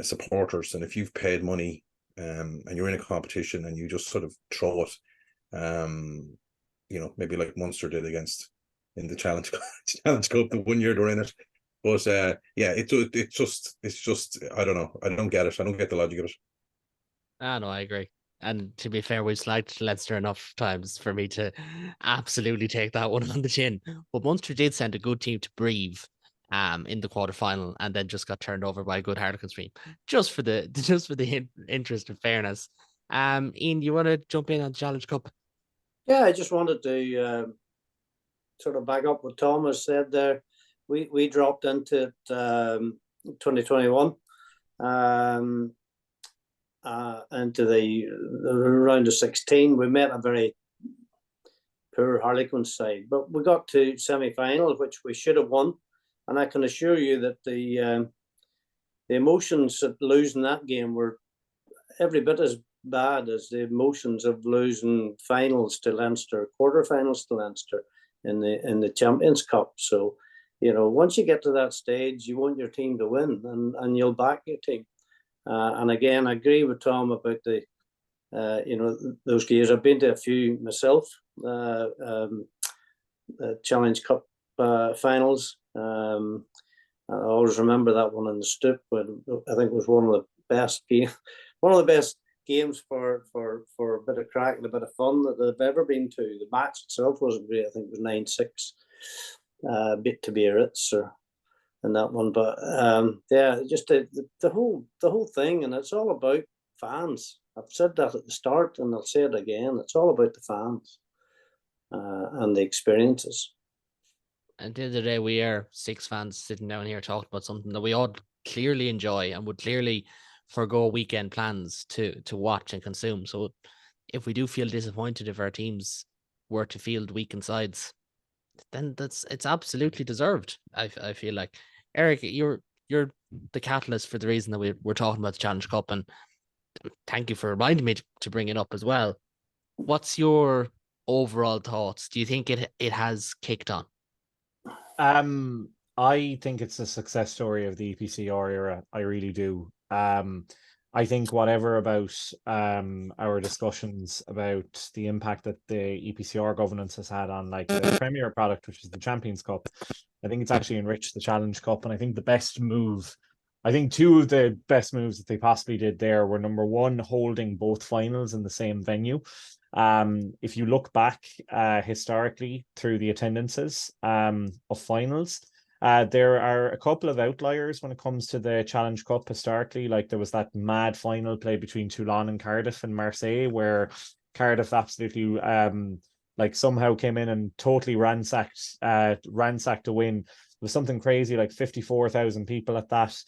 supporters. And if you've paid money and you're in a competition and you just sort of throw it, maybe like Munster did in the Challenge Cup the 1 year they're in it. But it's just I don't know. I don't get it. I don't get the logic of it. No, I agree. And to be fair, we've slagged Leinster enough times for me to absolutely take that one on the chin. But Munster did send a good team to Brive in the quarterfinal, and then just got turned over by a good Harlequin stream. Just for the interest of fairness. Ian, you want to jump in on Challenge Cup? Yeah, I just wanted to sort of back up what Thomas said there. We dropped into it 2021 into the round of 16. We met a very poor Harlequin side, but we got to semi-final, which we should have won. And I can assure you that the emotions of losing that game were every bit as bad as the emotions of losing finals to Leinster, quarterfinals to Leinster in the Champions Cup. So, you know, once you get to that stage, you want your team to win, and you'll back your team. And again, I agree with Tom about the, you know, those gears. I've been to a few myself, Challenge Cup finals. I always remember that one in the Stoop, but I think it was one of the best games for a bit of crack and a bit of fun that they've ever been to. The match itself wasn't great. I think it was 9-6, bit to Biarritz or in that one. But yeah, just the whole thing, and it's all about fans. I've said that at the start, and I'll say it again. It's all about the fans and the experiences. At the end of the day, we are 6 fans sitting down here talking about something that we all clearly enjoy and would clearly forgo weekend plans to watch and consume. So if we do feel disappointed if our teams were to field weakened sides, then it's absolutely deserved. I feel like. Eric, you're the catalyst for the reason that we're talking about the Challenge Cup, and thank you for reminding me to bring it up as well. What's your overall thoughts? Do you think it has kicked on? I think it's a success story of the EPCR era. I really do. I think whatever about our discussions about the impact that the EPCR governance has had on like the premier product, which is the Champions Cup, I think it's actually enriched the Challenge Cup. And I think I think 2 of the best moves that they possibly did there were, number 1, holding both finals in the same venue. If you look back historically through the attendances of finals, there are a couple of outliers when it comes to the Challenge Cup historically. Like there was that mad final played between Toulon and Cardiff and Marseille, where Cardiff absolutely like somehow came in and totally ransacked a win. It was something crazy, like 54,000 people at that.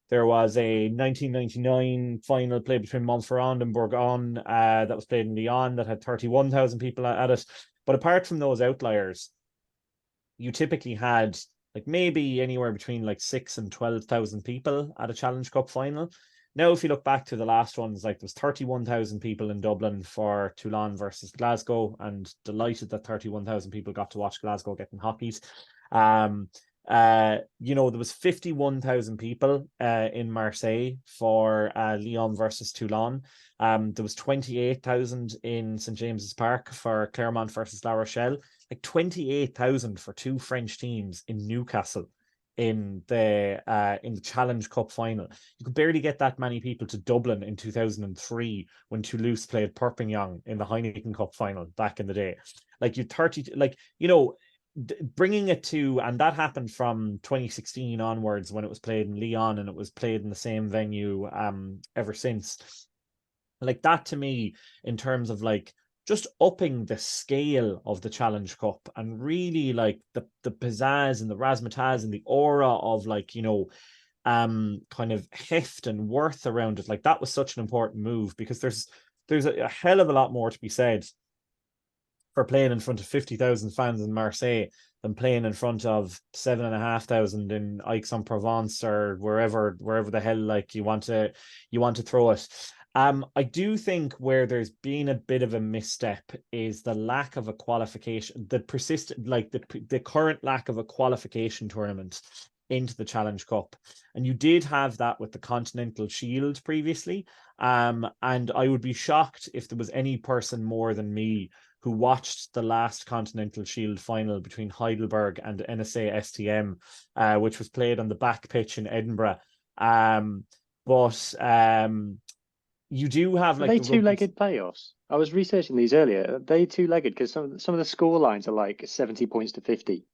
There was a 1999 final played between Montferrand and Bourgogne that was played in Lyon that had 31,000 people at it. But apart from those outliers, you typically had like maybe anywhere between like 6,000 and 12,000 people at a Challenge Cup final. Now, if you look back to the last ones, like there was 31,000 people in Dublin for Toulon versus Glasgow, and delighted that 31,000 people got to watch Glasgow getting hockeys. You know, there was 51,000 people in Marseille for Lyon versus Toulon. There was 28,000 in St. James's Park for Clermont versus La Rochelle. Like 28,000 for 2 French teams in Newcastle in the Challenge Cup final. You could barely get that many people to Dublin in 2003 when Toulouse played Perpignan in the Heineken Cup final back in the day. Like bringing it to, and that happened from 2016 onwards when it was played in Lyon, and it was played in the same venue ever since. Like that to me, in terms of like just upping the scale of the Challenge Cup and really like the pizzazz and the razzmatazz and the aura of like, you know, kind of heft and worth around it. Like that was such an important move, because there's a hell of a lot more to be said for playing in front of 50,000 fans in Marseille than playing in front of 7,500 in Aix-en-Provence or wherever the hell like you want to throw it. I do think where there's been a bit of a misstep is the lack of a qualification, the current lack of a qualification tournament into the Challenge Cup. And you did have that with the Continental Shield previously. And I would be shocked if there was any person more than me who watched the last Continental Shield final between Heidelberg and NSA STM, which was played on the back pitch in Edinburgh. But you do have Are like they the rugby. two-legged playoffs? I was researching these earlier. Are they two-legged? Because some of the score lines are like 70 points to 50.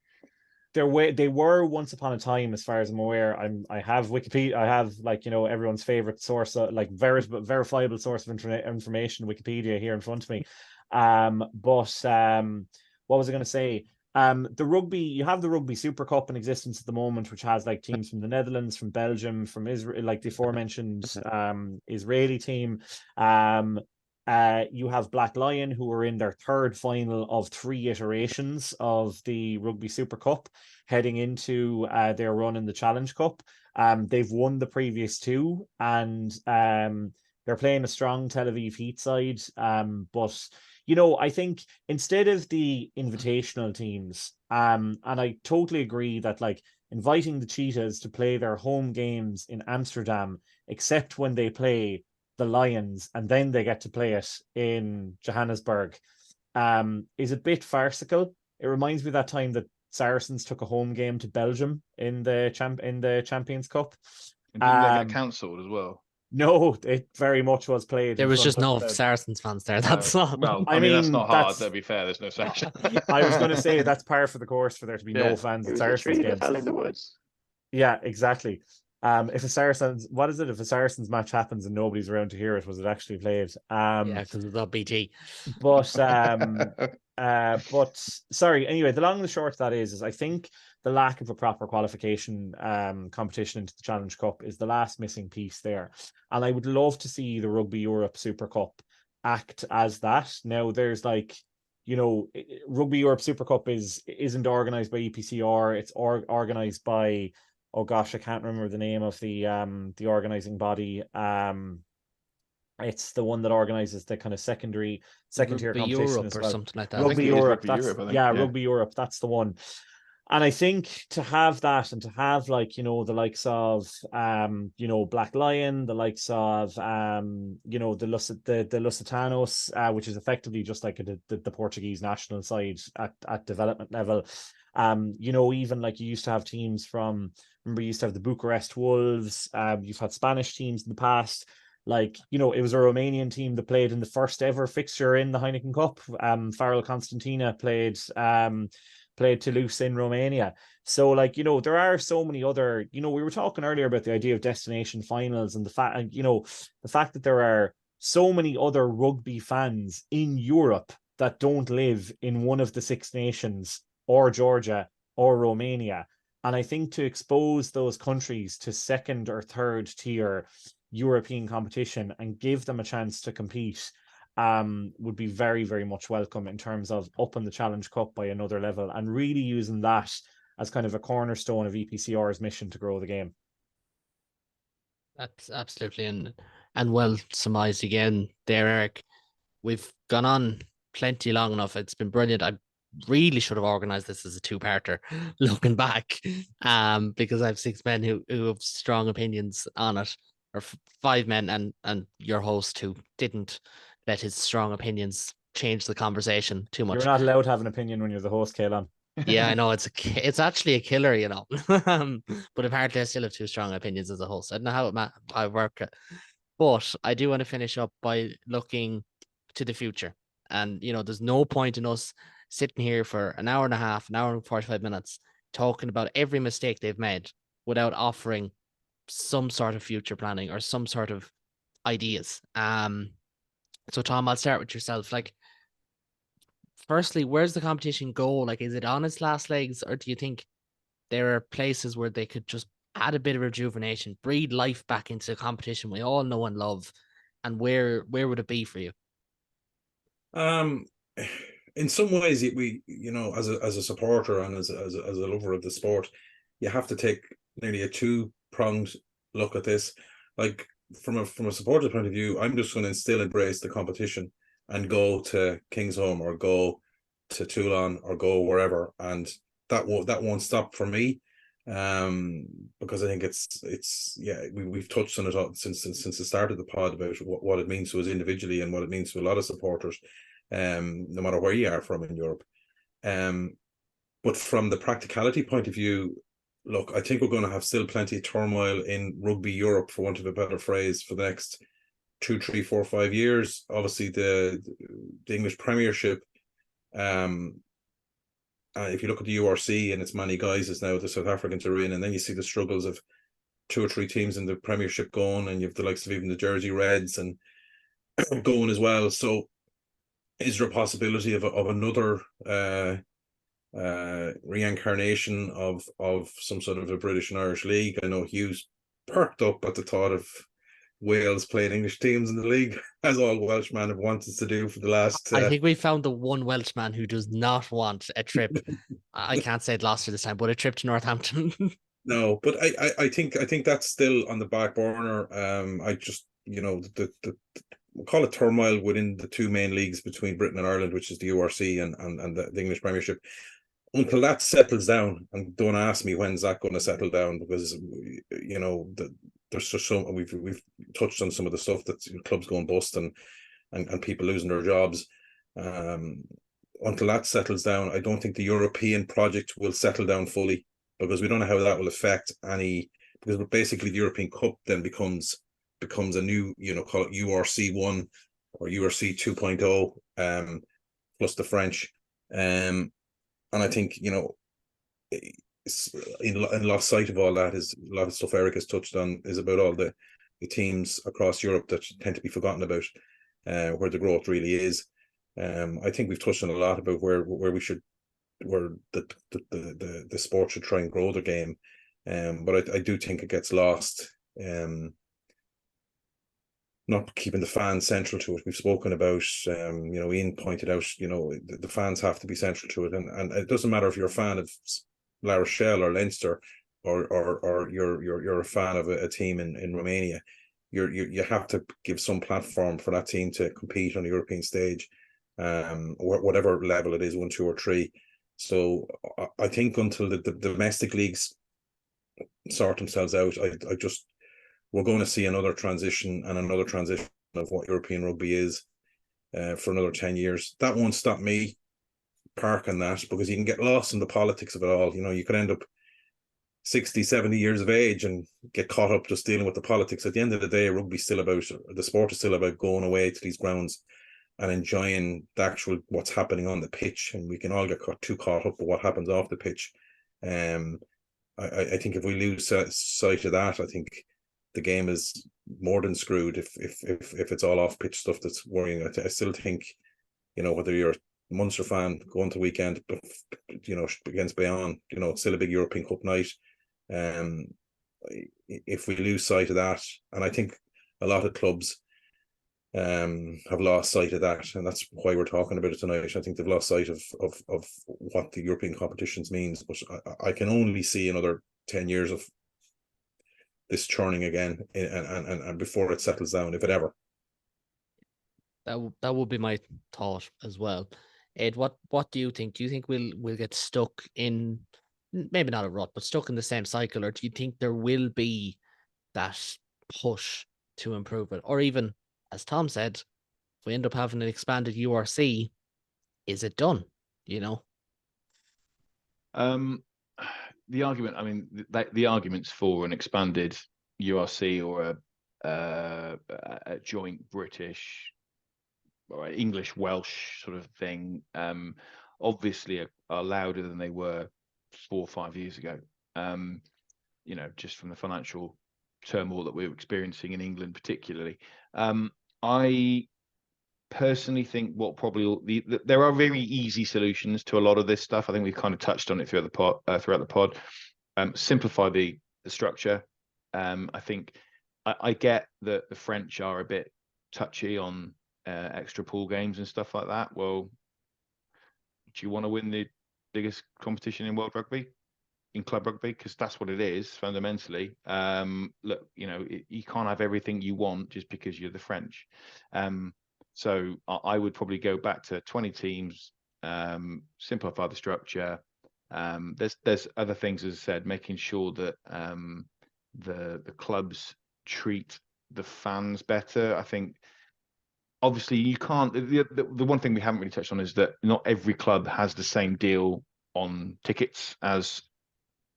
They were once upon a time, as far as I'm aware. I have Wikipedia. I have, like, you know, everyone's favorite source, like verifiable source of information, Wikipedia, here in front of me. What was I going to say? The rugby, you have the Rugby Super Cup in existence at the moment, which has like teams from the Netherlands, from Belgium, from Israel, like the aforementioned Israeli team. You have Black Lion, who are in their third final of 3 iterations of the Rugby Super Cup, heading into their run in the Challenge Cup. They've won the previous 2, and they're playing a strong Tel Aviv Heat side. But you know, I think instead of the invitational teams, and I totally agree that like inviting the Cheetahs to play their home games in Amsterdam, except when they play the Lions and then they get to play it in Johannesburg, is a bit farcical. It reminds me of that time that Saracens took a home game to Belgium in the Champions Cup. And didn't they get cancelled as well? No, it very much was played. There was just no the... Saracens fans there. That's all. Well, I I mean, that's mean, not hard. that's- To be fair, there's no sanction. I was going to say that's par for the course for there to be Yeah. no fans It at was Saracens literally the games. hell in the woods. Yeah, exactly. If a Saracens, what is it? If a Saracens match happens and nobody's around to hear it, was it actually played? Yeah, because it's not BT. But sorry. Anyway, the long and the short of that is I think the lack of a proper qualification competition into the Challenge Cup is the last missing piece there, and I would love to see the Rugby Europe Super Cup act as that. Now, there's like, you know, Rugby Europe Super Cup isn't organized by EPCR. It's organized by, oh gosh, I can't remember the name of the organizing body. It's the one that organizes the kind of second tier Rugby competition Europe as or well. something like that. Rugby it is Europe, Rugby that's Europe, I think, yeah, yeah. Rugby Europe, that's the one. And I think to have that, and to have, like, you know, the likes of you know, Black Lion, the likes of you know, the Lusitanos, which is effectively just like the Portuguese national side at development level. You know, even like you used to have teams from, remember, you used to have the Bucharest Wolves. You've had Spanish teams in the past. Like, you know, it was a Romanian team that played in the first ever fixture in the Heineken Cup. Farrell Constantina played Toulouse in Romania. So, like, you know, there are so many other, you know, we were talking earlier about the idea of destination finals, and the fact, you know, the fact that there are so many other rugby fans in Europe that don't live in one of the Six Nations or Georgia or Romania. And I think to expose those countries to second or third tier European competition and give them a chance to compete would be very, very much welcome in terms of upping the Challenge Cup by another level and really using that as kind of a cornerstone of EPCR's mission to grow the game. That's absolutely and well surmised again there, Eric. We've gone on plenty long enough. It's been brilliant. I really should have organized this as a 2-parter looking back, because I have 6 men who have strong opinions on it, or 5 men and your host who didn't let his strong opinions change the conversation too much. You're not allowed to have an opinion when you're the host, Kaelan. Yeah, I know it's actually a killer, you know. But apparently I still have 2 strong opinions as a host. I don't know how I work it. But I do want to finish up by looking to the future. And, you know, there's no point in us sitting here for an hour and a half, an hour and 45 minutes, talking about every mistake they've made without offering some sort of future planning or some sort of ideas. So Tom, I'll start with yourself. Like, firstly, where's the competition go? Like, is it on its last legs, or do you think there are places where they could just add a bit of rejuvenation, breathe life back into the competition we all know and love? And where would it be for you? In some ways, we, you know, as a supporter and as a lover of the sport, you have to take nearly a 2-pronged look at this. Like, from a supporter point of view, I'm just going to still embrace the competition and go to Kingsholm or go to Toulon or go wherever, and that won't stop for me, because I think it's yeah, we've touched on it all since the start of the pod about what it means to us individually and what it means to a lot of supporters, no matter where you are from in Europe. But from the practicality point of view, look, I think we're going to have still plenty of turmoil in Rugby Europe, for want of a better phrase, for the next 2, 3, 4, 5 years. Obviously, the English Premiership. If you look at the URC and it's many guys as now the South Africans are in, and then you see the struggles of 2 or 3 teams in the Premiership going, and you have the likes of even the Jersey Reds and going as well. So, is there a possibility of another reincarnation of some sort of a British and Irish league? I know Hughes perked up at the thought of Wales playing English teams in the league, as all Welshmen have wanted to do for the last. I think we found the one Welshman who does not want a trip. I can't say Gloucester this time, but a trip to Northampton. No, but I think that's still on the back burner. I just, the we'll call it turmoil within the 2 main leagues between Britain and Ireland, which is the URC and the English Premiership. Until that settles down, and don't ask me when's that going to settle down, because there's just so we've touched on some of the stuff that's clubs going bust and people losing their jobs. Until that settles down, I don't think the European project will settle down fully, because we don't know how that will affect any. Because basically the European Cup then becomes a new, call it URC 1 or URC 2.0, plus the French. And I think, in lost sight of all that is a lot of stuff Eric has touched on, is about all the teams across Europe that tend to be forgotten about, where the growth really is. I think we've touched on a lot about where the sport should try and grow the game. But I do think it gets lost. Not keeping the fans central to it. We've spoken about, Ian pointed out, the fans have to be central to it, and it doesn't matter if you're a fan of La Rochelle or Leinster, or you're a fan of a team in Romania. You have to give some platform for that team to compete on the European stage, whatever level it is, 1, 2, or 3. So I think until the domestic leagues sort themselves out, we're going to see another transition of what European rugby is for another 10 years. That won't stop me parking that, because you can get lost in the politics of it all. You could end up 60, 70 years of age and get caught up just dealing with the politics. At the end of the day, the sport is still about going away to these grounds and enjoying the actual what's happening on the pitch. And we can all get too caught up with what happens off the pitch. I think if we lose sight of that, I think the game is more than screwed if it's all off pitch stuff that's worrying. I still think, whether you're a Munster fan going to weekend, against Bayonne, it's still a big European Cup night. If we lose sight of that, and I think a lot of clubs have lost sight of that, and that's why we're talking about it tonight. I think they've lost sight of what the European competitions means. But I can only see another 10 years of this churning again, and before it settles down, if it ever. That would be my thought as well. Ed, what do you think? Do you think we'll get stuck in, maybe not a rut, but stuck in the same cycle, or do you think there will be that push to improve it? Or even, as Tom said, if we end up having an expanded URC, is it done? The argument, the arguments for an expanded URC or a joint British or English Welsh sort of thing, obviously are louder than they were 4 or 5 years ago. Just from the financial turmoil that we're experiencing in England, particularly. I personally think what probably there are very easy solutions to a lot of this stuff. I think we've kind of touched on it throughout the pod. Simplify the structure. I think I get that the French are a bit touchy on extra pool games and stuff like that. Well, do you want to win the biggest competition in world rugby, in club rugby? Because that's what it is fundamentally. Look, you can't have everything you want just because you're the French. So I would probably go back to 20 teams, simplify the structure. There's other things, as I said, making sure that the clubs treat the fans better. I think obviously you can't. The one thing we haven't really touched on is that not every club has the same deal on tickets as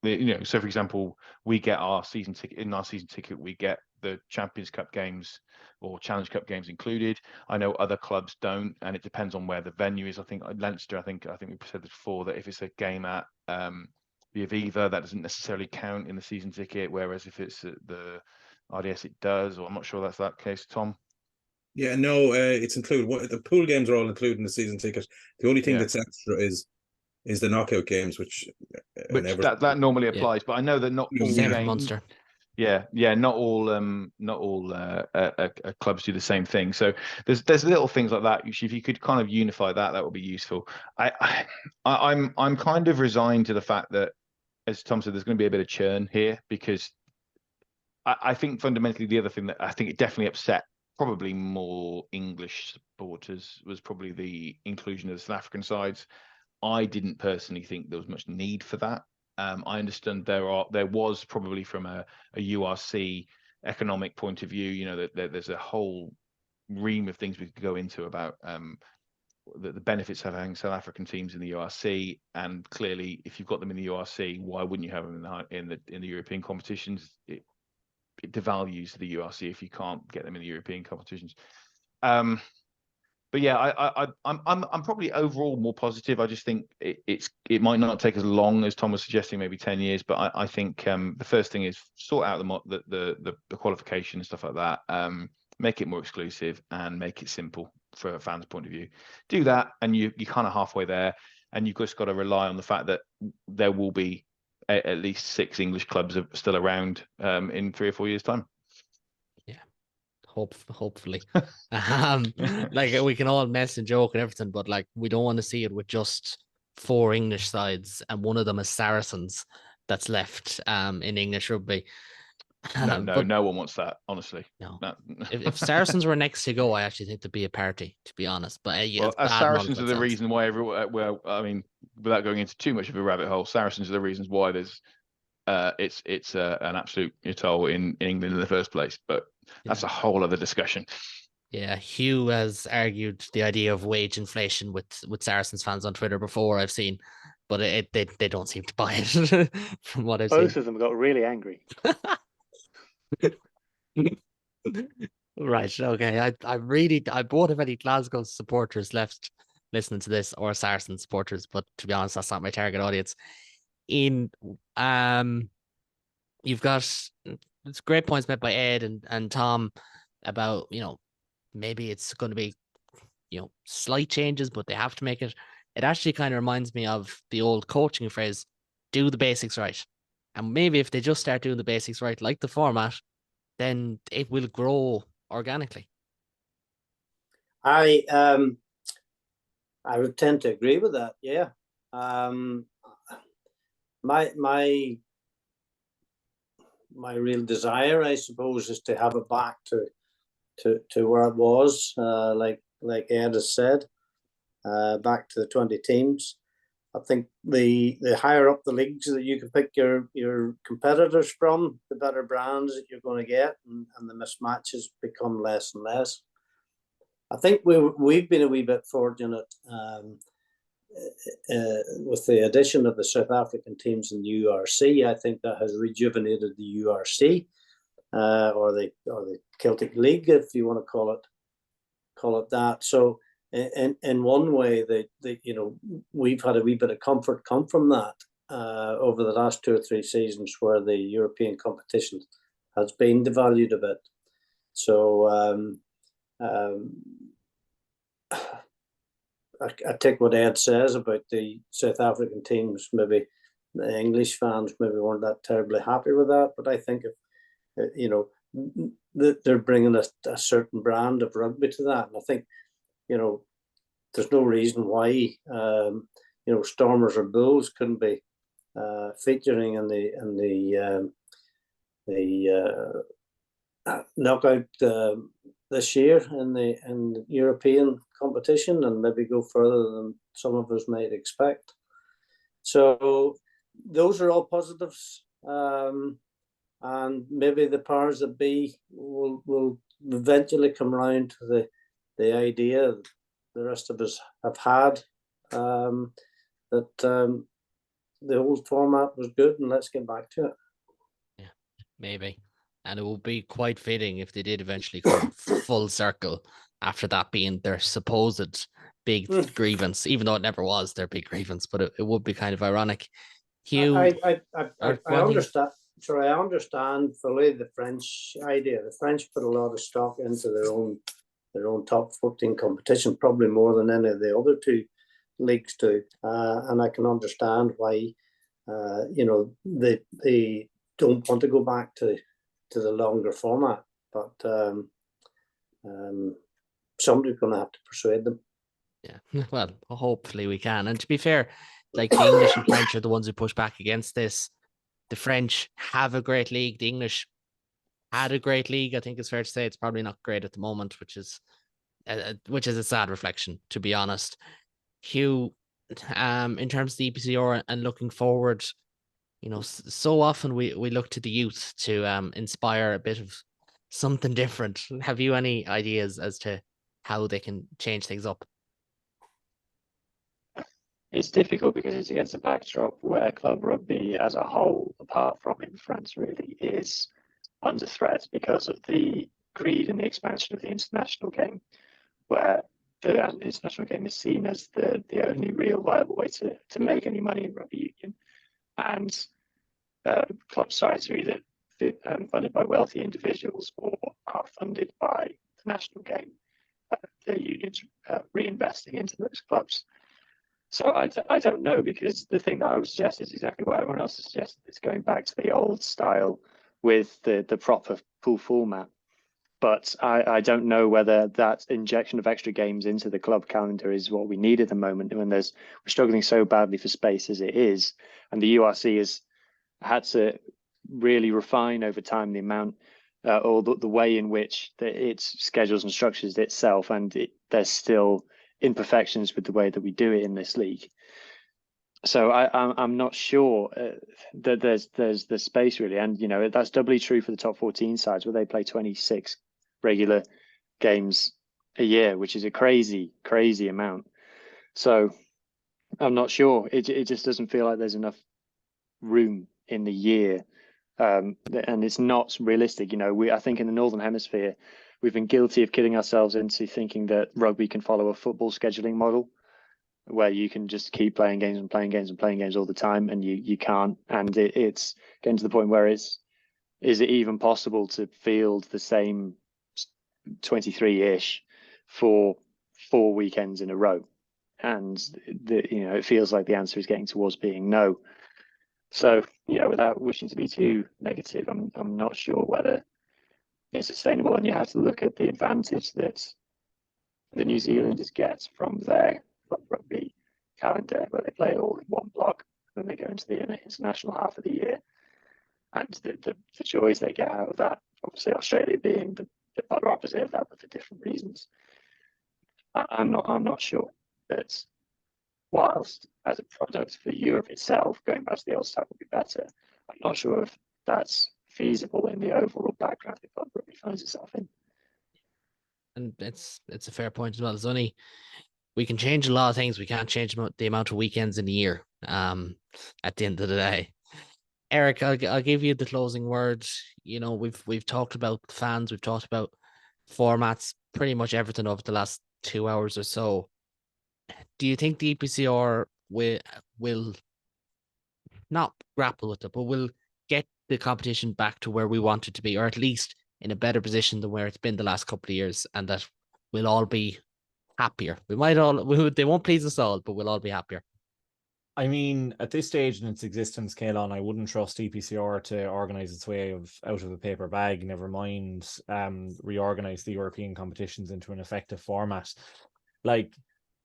so for example, we get our season ticket. In our season ticket, we get the Champions Cup games or Challenge Cup games included. I know other clubs don't, and it depends on where the venue is. I think Leinster, I think we said this before, that if it's a game at the Aviva, that doesn't necessarily count in the season ticket, whereas if it's at the RDS, it does. Or I'm not sure that's that case, Tom. Yeah, no, it's included. The pool games are all included in the season ticket. The only thing that's extra is the knockout games, which that normally applies. But I know that not all Same for games. Munster. Yeah, not all clubs do the same thing. So there's little things like that. If you could kind of unify that, that would be useful. I'm kind of resigned to the fact that, as Tom said, there's going to be a bit of churn here, because I think fundamentally the other thing that I think it definitely upset probably more English supporters was probably the inclusion of the South African sides. I didn't personally think there was much need for that. I understand there was probably from a URC economic point of view, that there's a whole ream of things we could go into about the benefits of having South African teams in the URC, and clearly, if you've got them in the URC, why wouldn't you have them in the European competitions? It devalues the URC if you can't get them in the European competitions. But yeah, I'm probably overall more positive. I just think it might not take as long as Tom was suggesting, maybe 10 years. But I think the first thing is sort out the qualification and stuff like that. Make it more exclusive and make it simple for a fan's point of view. Do that, and you're kind of halfway there. And you've just got to rely on the fact that there will be at least 6 English clubs still around in 3 or 4 years' time. Hopefully. Like, we can all mess and joke and everything, but like, we don't want to see it with just 4 English sides and one of them is Saracens that's left in English rugby. No one wants that, honestly. No. If Saracens were next to go, I actually think there'd be a party, to be honest. But Saracens are the reason why I mean, without going into too much of a rabbit hole, Saracens are the reasons why there's it's an absolute toll in England in the first place. But that's a whole other discussion. Yeah, Hugh has argued the idea of wage inflation with Saracens fans on Twitter before, I've seen, but they don't seem to buy it from what I've seen. Both of them got really angry. Right, okay. I both have any Glasgow supporters left listening to this, or Saracen supporters, but to be honest, that's not my target audience. You've got it's great points made by Ed and Tom about, maybe it's going to be, slight changes, but they have to make it. It actually kind of reminds me of the old coaching phrase, do the basics right. And maybe if they just start doing the basics right, like the format, then it will grow organically. I would tend to agree with that. Yeah. My real desire, I suppose, is to have it back to where it was, like Ed has said, back to the 20 teams. I think the higher up the leagues that you can pick your competitors from, the better brands that you're going to get, and the mismatches become less and less. I think we've been a wee bit fortunate with the addition of the South African teams in the URC. I think that has rejuvenated the URC, or the Celtic League, if you want to call it that. So in one way, we've had a wee bit of comfort come from that over the last 2 or 3 seasons, where the European competition has been devalued a bit. So I take what Ed says about the South African teams. Maybe the English fans maybe weren't that terribly happy with that, but I think if they're bringing a certain brand of rugby to that, and I think there's no reason why Stormers or Bulls couldn't be featuring in the knockout this year in the European competition, and maybe go further than some of us might expect. So those are all positives, and maybe the powers that be will eventually come around to the idea the rest of us have had, that the old format was good, and let's get back to it. Yeah, maybe. And it would be quite fitting if they did eventually come full circle after that being their supposed big grievance, even though it never was their big grievance, but it would be kind of ironic. Hugh, I understand. Sorry, I understand fully the French idea. The French put a lot of stock into their own top 14 competition, probably more than any of the other two leagues do, and I can understand why. They don't want to go back to the longer format, but somebody's going to have to persuade them. Yeah, well, hopefully we can. And to be fair, like the English and French are the ones who push back against this. The French have a great league. The English had a great league. I think it's fair to say it's probably not great at the moment, which is a sad reflection, to be honest. Hugh, in terms of the EPCR and looking forward, so often we look to the youth to inspire a bit of something different. Have you any ideas as to how they can change things up? It's difficult because it's against a backdrop where club rugby as a whole, apart from in France, really is under threat because of the greed and the expansion of the international game, where the international game is seen as the only real viable way to make any money in rugby union. And club sides are either funded by wealthy individuals or are funded by the national game. The unions reinvesting into those clubs. So I don't know, because the thing that I would suggest is exactly what everyone else has suggested. It's going back to the old style with the proper pool format. But I don't know whether that injection of extra games into the club calendar is what we need at the moment, when we're struggling so badly for space as it is. And the URC has had to really refine over time the amount or the way in which it schedules and structures itself. And there's still imperfections with the way that we do it in this league. So I'm not sure that there's the space really, and that's doubly true for the top 14 sides, where they play 26 regular games a year, which is a crazy amount. So I'm not sure. It just doesn't feel like there's enough room in the year, and it's not realistic. I think in the Northern Hemisphere, we've been guilty of kidding ourselves into thinking that rugby can follow a football scheduling model, where you can just keep playing games and playing games and playing games all the time, and you can't. And it's getting to the point where is it even possible to field the same 23-ish for 4 weekends in a row? And it feels like the answer is getting towards being no. So without wishing to be too negative, I'm not sure whether it's sustainable, and you have to look at the advantage that the New Zealanders get from their club rugby calendar, where they play all in one block, and they go into the international half of the year, and the joys they get out of that. Obviously, Australia being the polar opposite of that, but for different reasons. I'm not sure that, whilst as a product for Europe itself, going back to the old style would be better, I'm not sure if that's feasible in the overall background the club rugby finds itself in. And it's a fair point as well. We can change a lot of things. We can't change the amount of weekends in a year. At the end of the day, Eric, I'll give you the closing words. We've talked about fans, we've talked about formats, pretty much everything over the last 2 hours or so. Do you think the EPCR will not grapple with it, but will get the competition back to where we want it to be, or at least in a better position than where it's been the last couple of years, and that we'll all be happier? They won't please us all, but we'll all be happier. I mean, at this stage in its existence, Kaelan, I wouldn't trust EPCR to organise its way out of a paper bag, never mind reorganise the European competitions into an effective format. Like,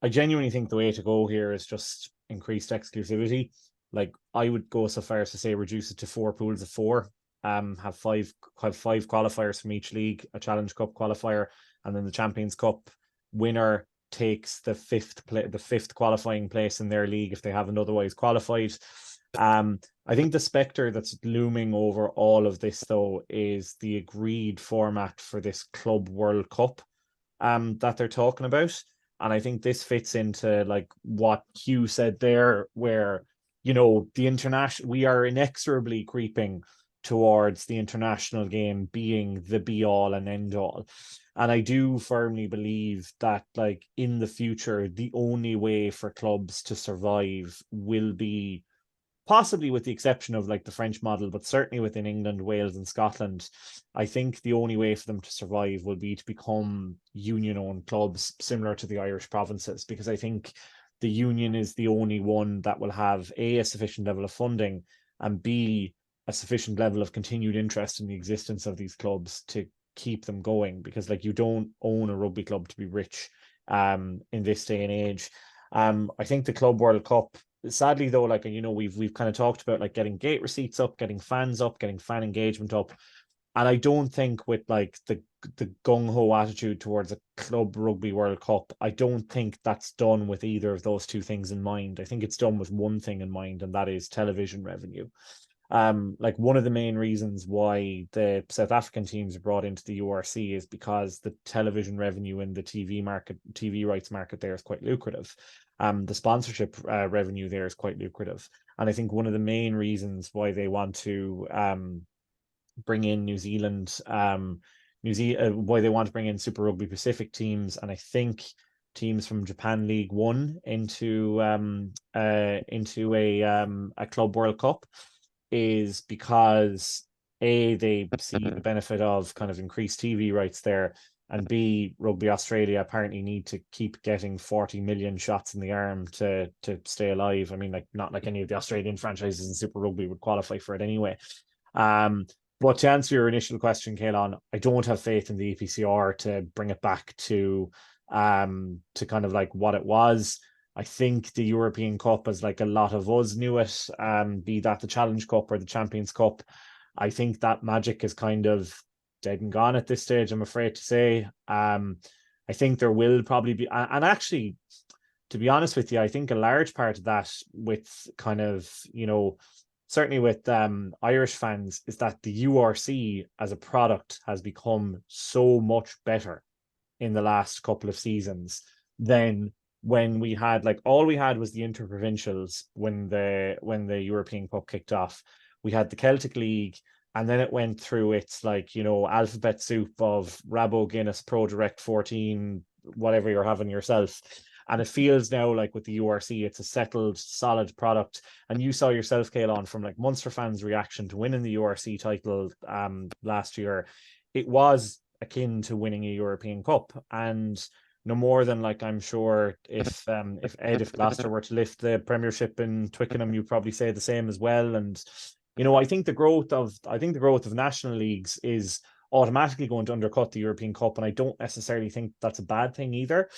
I genuinely think the way to go here is just increased exclusivity. Like, I would go so far as to say reduce it to 4 pools of 4. Have five qualifiers from each league, a Challenge Cup qualifier, and then the Champions Cup winner takes the fifth qualifying place in their league if they haven't otherwise qualified. I think the spectre that's looming over all of this, though, is the agreed format for this Club World Cup that they're talking about. And I think this fits into like what Hugh said there, where the international, we are inexorably creeping towards the international game being the be all and end all. And I do firmly believe that, like, in the future, the only way for clubs to survive will be, possibly with the exception of like the French model, but certainly within England, Wales, and Scotland, I think the only way for them to survive will be to become union-owned clubs similar to the Irish provinces, because I think the union is the only one that will have a sufficient level of funding, and B, a sufficient level of continued interest in the existence of these clubs to keep them going. Because like, you don't own a rugby club to be rich in this day and age. I think the Club World Cup, sadly though, like, you know, we've kind of talked about like getting gate receipts up, getting fans up, getting fan engagement up, and I don't think with like the gung-ho attitude towards a Club Rugby World Cup, I don't think that's done with either of those two things in mind. I think it's done with one thing in mind, and that is television revenue. Like, one of the main reasons why the South African teams are brought into the URC is because the television revenue in the TV rights market there is quite lucrative. The sponsorship revenue there is quite lucrative. And I think one of the main reasons why they want to bring in New Zealand, why they want to bring in Super Rugby Pacific teams, and I think teams from Japan League One into a Club World Cup, is because A, they see the benefit of kind of increased TV rights there, and B, Rugby Australia apparently need to keep getting 40 million shots in the arm to stay alive. I mean, like, not like any of the Australian franchises in Super Rugby would qualify for it anyway. But to answer your initial question, Caelan, I don't have faith in the EPCR to bring it back to kind of like what it was. I think the European Cup, as like a lot of us knew it, be that the Challenge Cup or the Champions Cup, I think that magic is kind of dead and gone at this stage, I'm afraid to say. I think there will probably be, and actually, to be honest with you, I think a large part of that with kind of, you know, certainly with Irish fans, is that the URC as a product has become so much better in the last couple of seasons than when we had, like, all we had was the interprovincials when the European Cup kicked off. We had the Celtic League, and then it went through its, like, you know, alphabet soup of Rabo, Guinness, Pro Direct 14, whatever you're having yourself. And it feels now like with the URC, it's a settled, solid product. And you saw yourself, Caelan, from like Munster fans' reaction to winning the URC title last year. It was akin to winning a European Cup. And no more than, like, I'm sure if Gloucester were to lift the Premiership in Twickenham, you'd probably say the same as well. And, you know, I think the growth of national leagues is automatically going to undercut the European Cup, and I don't necessarily think that's a bad thing either.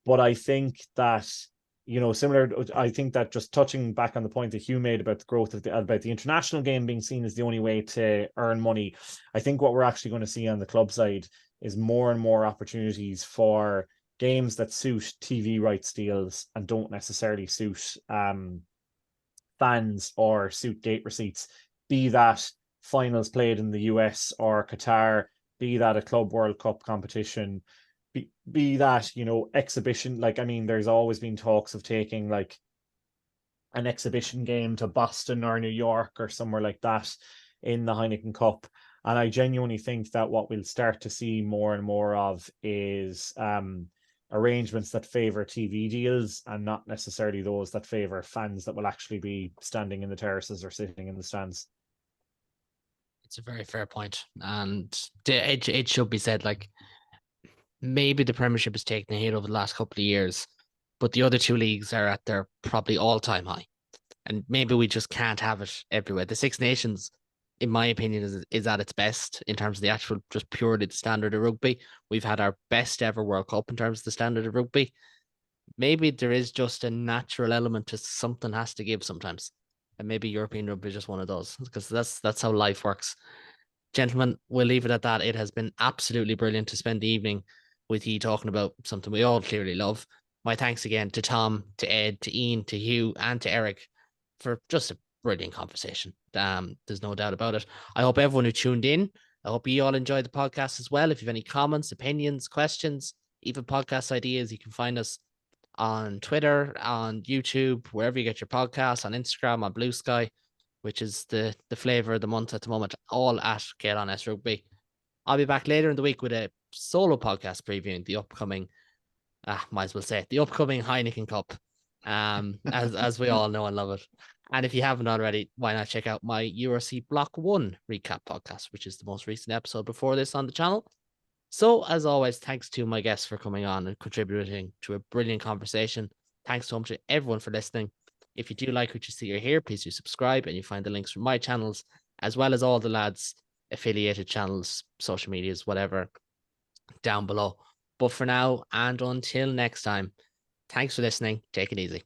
But I think that, you know, I think that, just touching back on the point that Hugh made about the growth of about the international game being seen as the only way to earn money, I think what we're actually going to see on the club side is more and more opportunities for games that suit TV rights deals and don't necessarily suit fans or suit gate receipts, be that finals played in the US or Qatar, be that a Club World Cup competition, be that, you know, exhibition. Like, I mean, there's always been talks of taking like an exhibition game to Boston or New York or somewhere like that in the Heineken Cup. And I genuinely think that what we'll start to see more and more of is arrangements that favor TV deals, and not necessarily those that favor fans that will actually be standing in the terraces or sitting in the stands. It's a very fair point. And it should be said, like, maybe the Premiership has taken a hit over the last couple of years, but the other two leagues are at their probably all-time high. And maybe we just can't have it everywhere. The Six Nations, in my opinion, is at its best in terms of the actual, just purely the standard of rugby. We've had our best ever World Cup in terms of the standard of rugby. Maybe there is just a natural element to something has to give sometimes. And maybe European rugby is just one of those, because that's how life works. Gentlemen, we'll leave it at that. It has been absolutely brilliant to spend the evening with you talking about something we all clearly love. My thanks again to Tom, to Ed, to Ian, to Hugh, and to Eric for just a brilliant conversation. There's no doubt about it. I hope everyone who tuned in, I hope you all enjoyed the podcast as well. If you have any comments, opinions, questions, even podcast ideas, you can find us on Twitter, on YouTube, wherever you get your podcasts, on Instagram, on Blue Sky. which is the flavour of the month at the moment, all at Caelan S Rugby. I'll be back later in the week with a solo podcast previewing the upcoming, might as well say it, the upcoming Heineken Cup, as we all know and love it. And if you haven't already, why not check out my URC Block 1 recap podcast, which is the most recent episode before this on the channel. So, as always, thanks to my guests for coming on and contributing to a brilliant conversation. Thanks so much to everyone for listening. If you do like what you see or hear, please do subscribe, and you find the links from my channels, as well as all the lads' affiliated channels, social medias, whatever, down below. But for now, and until next time, thanks for listening. Take it easy.